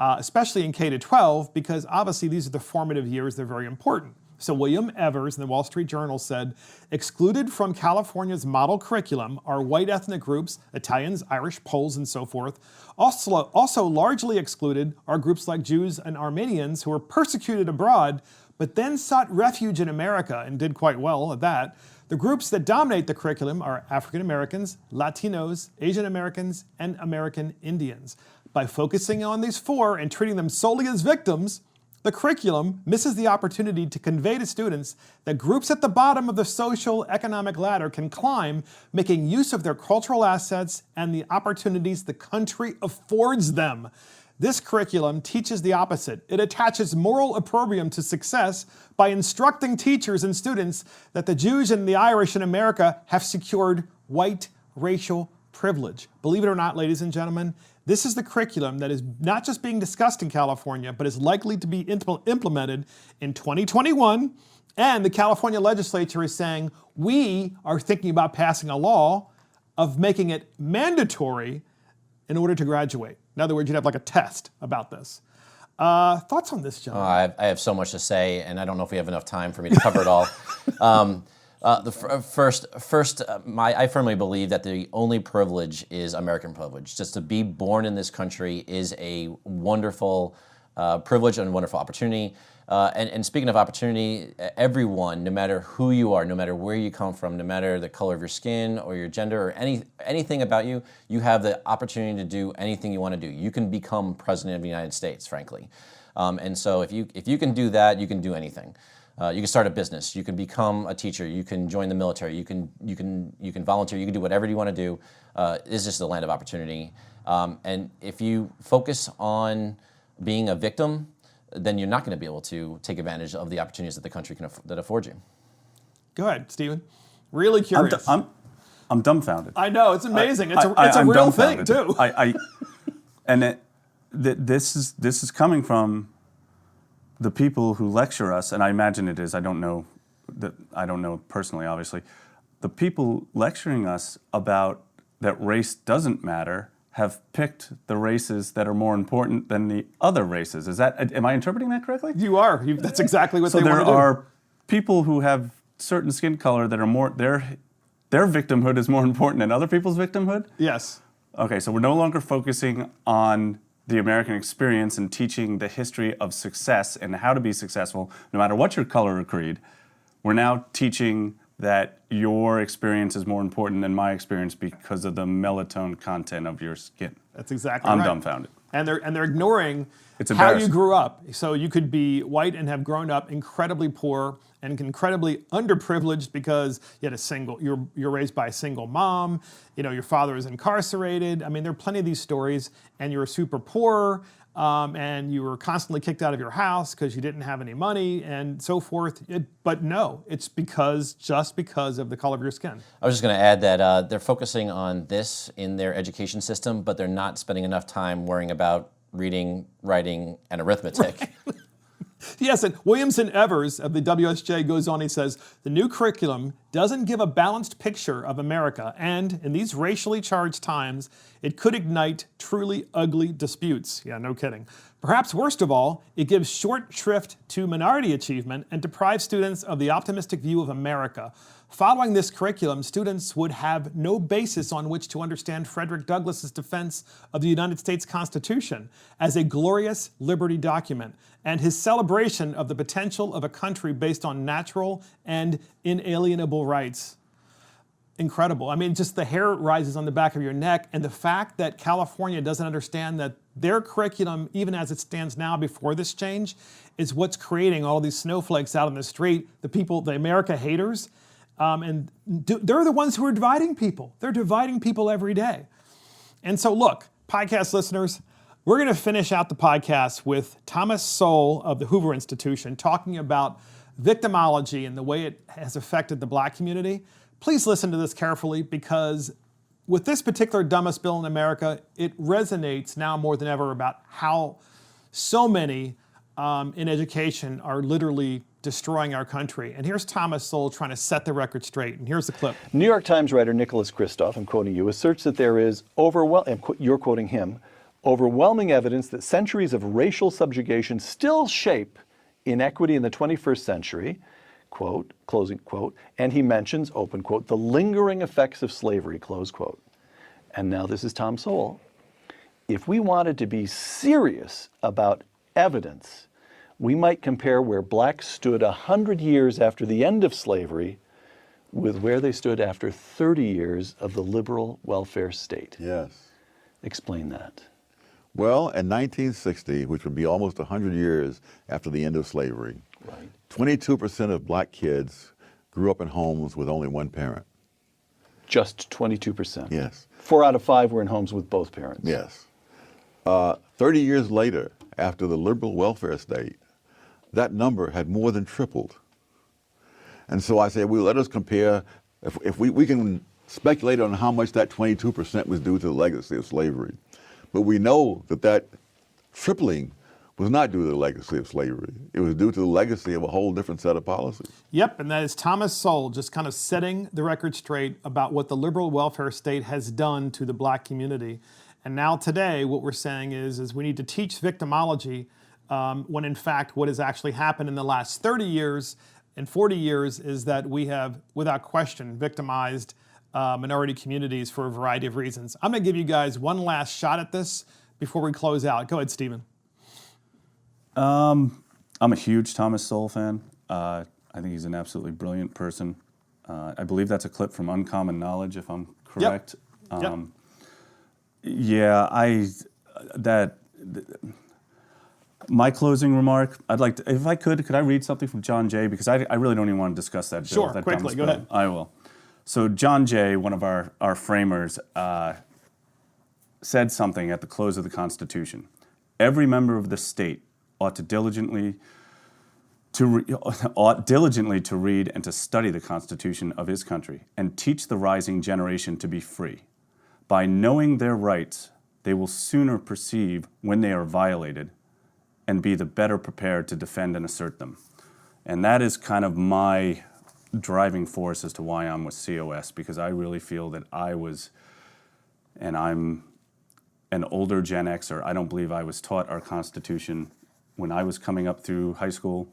[SPEAKER 1] especially in K to 12, because obviously these are the formative years. They're very important. So William Evers in the Wall Street Journal said, excluded from California's model curriculum are white ethnic groups, Italians, Irish, Poles, and so forth. Also largely excluded are groups like Jews and Armenians who were persecuted abroad, but then sought refuge in America and did quite well at that. The groups that dominate the curriculum are African Americans, Latinos, Asian Americans, and American Indians. By focusing on these four and treating them solely as victims, the curriculum misses the opportunity to convey to students that groups at the bottom of the social economic ladder can climb, making use of their cultural assets and the opportunities the country affords them. This curriculum teaches the opposite. It attaches moral opprobrium to success by instructing teachers and students that the Jews and the Irish in America have secured white racial privilege. Believe it or not, ladies and gentlemen, this is the curriculum that is not just being discussed in California, but is likely to be implemented in 2021. And the California legislature is saying, we are thinking about passing a law of making it mandatory in order to graduate. In other words, you'd have like a test about this. Thoughts on this, John?
[SPEAKER 4] I have so much to say, and I don't know if we have enough time for me to cover it all. I firmly believe that the only privilege is American privilege. Just to be born in this country is a wonderful privilege and wonderful opportunity. And speaking of opportunity, everyone, no matter who you are, no matter where you come from, no matter the color of your skin or your gender or anything about you, you have the opportunity to do anything you want to do. You can become president of the United States, frankly. And so if you can do that, you can do anything. You can start a business. You can become a teacher. You can join the military. You can volunteer. You can do whatever you want to do. It's just the land of opportunity. And if you focus on being a victim, then you're not going to be able to take advantage of the opportunities that the country that affords you.
[SPEAKER 1] Go ahead, Stephen. Really curious.
[SPEAKER 3] I'm dumbfounded.
[SPEAKER 1] I know, it's amazing. It's a real thing too.
[SPEAKER 3] This is coming from the people who lecture us, and I imagine it is. I don't know personally, obviously. The people lecturing us about that race doesn't matter have picked the races that are more important than the other races. Am I interpreting that correctly?
[SPEAKER 1] You are. That's exactly what they want to do.
[SPEAKER 3] So there are people who have certain skin color that are more, their victimhood is more important than other people's victimhood?
[SPEAKER 1] Yes.
[SPEAKER 3] Okay, so we're no longer focusing on the American experience and teaching the history of success and how to be successful, no matter what your color or creed. We're now teaching that your experience is more important than my experience because of the melatonin content of your skin.
[SPEAKER 1] That's exactly right.
[SPEAKER 3] I'm dumbfounded.
[SPEAKER 1] And they're ignoring
[SPEAKER 3] It's
[SPEAKER 1] how you grew up. So you could be white and have grown up incredibly poor and incredibly underprivileged because you had you're raised by a single mom, your father is incarcerated. I mean, there are plenty of these stories, and you were super poor, and you were constantly kicked out of your house because you didn't have any money and so forth. But no, it's just because of the color of your skin.
[SPEAKER 4] I was just going to add that they're focusing on this in their education system, but they're not spending enough time worrying about reading, writing, and arithmetic.
[SPEAKER 1] Right. Yes, and Williamson Evers of the WSJ goes on, he says, the new curriculum doesn't give a balanced picture of America, and in these racially charged times, it could ignite truly ugly disputes. Yeah, no kidding. Perhaps worst of all, it gives short shrift to minority achievement and deprives students of the optimistic view of America. Following this curriculum, students would have no basis on which to understand Frederick Douglass's defense of the United States Constitution as a glorious liberty document and his celebration of the potential of a country based on natural and inalienable rights. Incredible. I mean, just the hair rises on the back of your neck, and the fact that California doesn't understand that their curriculum, even as it stands now before this change, is what's creating all these snowflakes out on the street, the America haters. And they're the ones who are dividing people. They're dividing people every day. And so look, podcast listeners, we're going to finish out the podcast with Thomas Sowell of the Hoover Institution talking about victimology and the way it has affected the black community. Please listen to this carefully, because with this particular dumbest bill in America, it resonates now more than ever about how so many in education are literally destroying our country. And here's Thomas Sowell trying to set the record straight. And here's the clip.
[SPEAKER 10] New York Times writer Nicholas Kristof, I'm quoting you, asserts that there is you're quoting him, overwhelming evidence that centuries of racial subjugation still shape inequity in the 21st century, quote, closing quote, and he mentions, open quote, the lingering effects of slavery, close quote. And now this is Tom Sowell. If we wanted to be serious about evidence, we might compare where blacks stood 100 years after the end of slavery with where they stood after 30 years of the liberal welfare state.
[SPEAKER 11] Yes.
[SPEAKER 10] Explain that.
[SPEAKER 11] Well, in 1960, which would be almost 100 years after the end of slavery, 22% of black kids grew up in homes with only one parent.
[SPEAKER 10] Just 22%?
[SPEAKER 11] Yes.
[SPEAKER 10] 4 out of 5 were in homes with both parents?
[SPEAKER 11] Yes. 30 years later, after the liberal welfare state, that number had more than tripled. And so I said, well, let us compare, if we can speculate on how much that 22% was due to the legacy of slavery. But we know that that tripling was not due to the legacy of slavery. It was due to the legacy of a whole different set of policies.
[SPEAKER 1] Yep, and that is Thomas Sowell just kind of setting the record straight about what the liberal welfare state has done to the black community. And now today, what we're saying is we need to teach victimology when in fact what has actually happened in the last 30 years and 40 years is that we have, without question, victimized minority communities for a variety of reasons. I'm going to give you guys one last shot at this before we close out. Go ahead, Stephen.
[SPEAKER 3] I'm a huge Thomas Sowell fan. I think he's an absolutely brilliant person. I believe that's a clip from Uncommon Knowledge, if I'm correct.
[SPEAKER 1] Yep.
[SPEAKER 3] Yeah, my closing remark, I'd like to, if I could I read something from John Jay? Because I really don't even want to discuss that bill.
[SPEAKER 1] Sure,
[SPEAKER 3] that
[SPEAKER 1] quickly, go ahead.
[SPEAKER 3] I will. So John Jay, one of our framers, said something at the close of the Constitution. Every member of the state ought diligently to read and to study the Constitution of his country and teach the rising generation to be free. By knowing their rights, they will sooner perceive when they are violated and be the better prepared to defend and assert them. And that is kind of my driving force as to why I'm with COS, because I really feel that and I'm an older Gen Xer, I don't believe I was taught our Constitution when I was coming up through high school,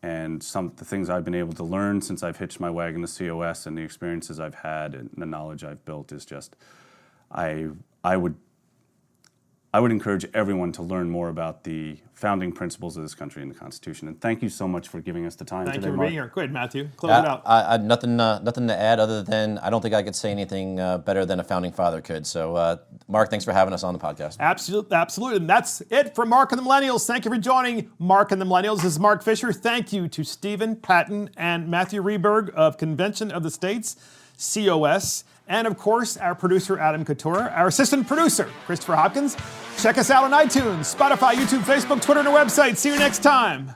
[SPEAKER 3] and the things I've been able to learn since I've hitched my wagon to COS and the experiences I've had and the knowledge I've built is just, I would encourage everyone to learn more about the founding principles of this country and the Constitution. And thank you so much for giving us the time today,
[SPEAKER 1] Thank you for
[SPEAKER 3] Mark.
[SPEAKER 1] being here. Go ahead, Matthew. Close it out.
[SPEAKER 4] Nothing to add other than I don't think I could say anything better than a founding father could. So, Mark, thanks for having us on the podcast.
[SPEAKER 1] Absolutely. And that's it for Mark and the Millennials. Thank you for joining Mark and the Millennials. This is Mark Fisher. Thank you to Stephen Patten and Matthew Rehberg of Convention of the States, COS. And of course, our producer, Adam Couture, our assistant producer, Christopher Hopkins. Check us out on iTunes, Spotify, YouTube, Facebook, Twitter, and our website. See you next time.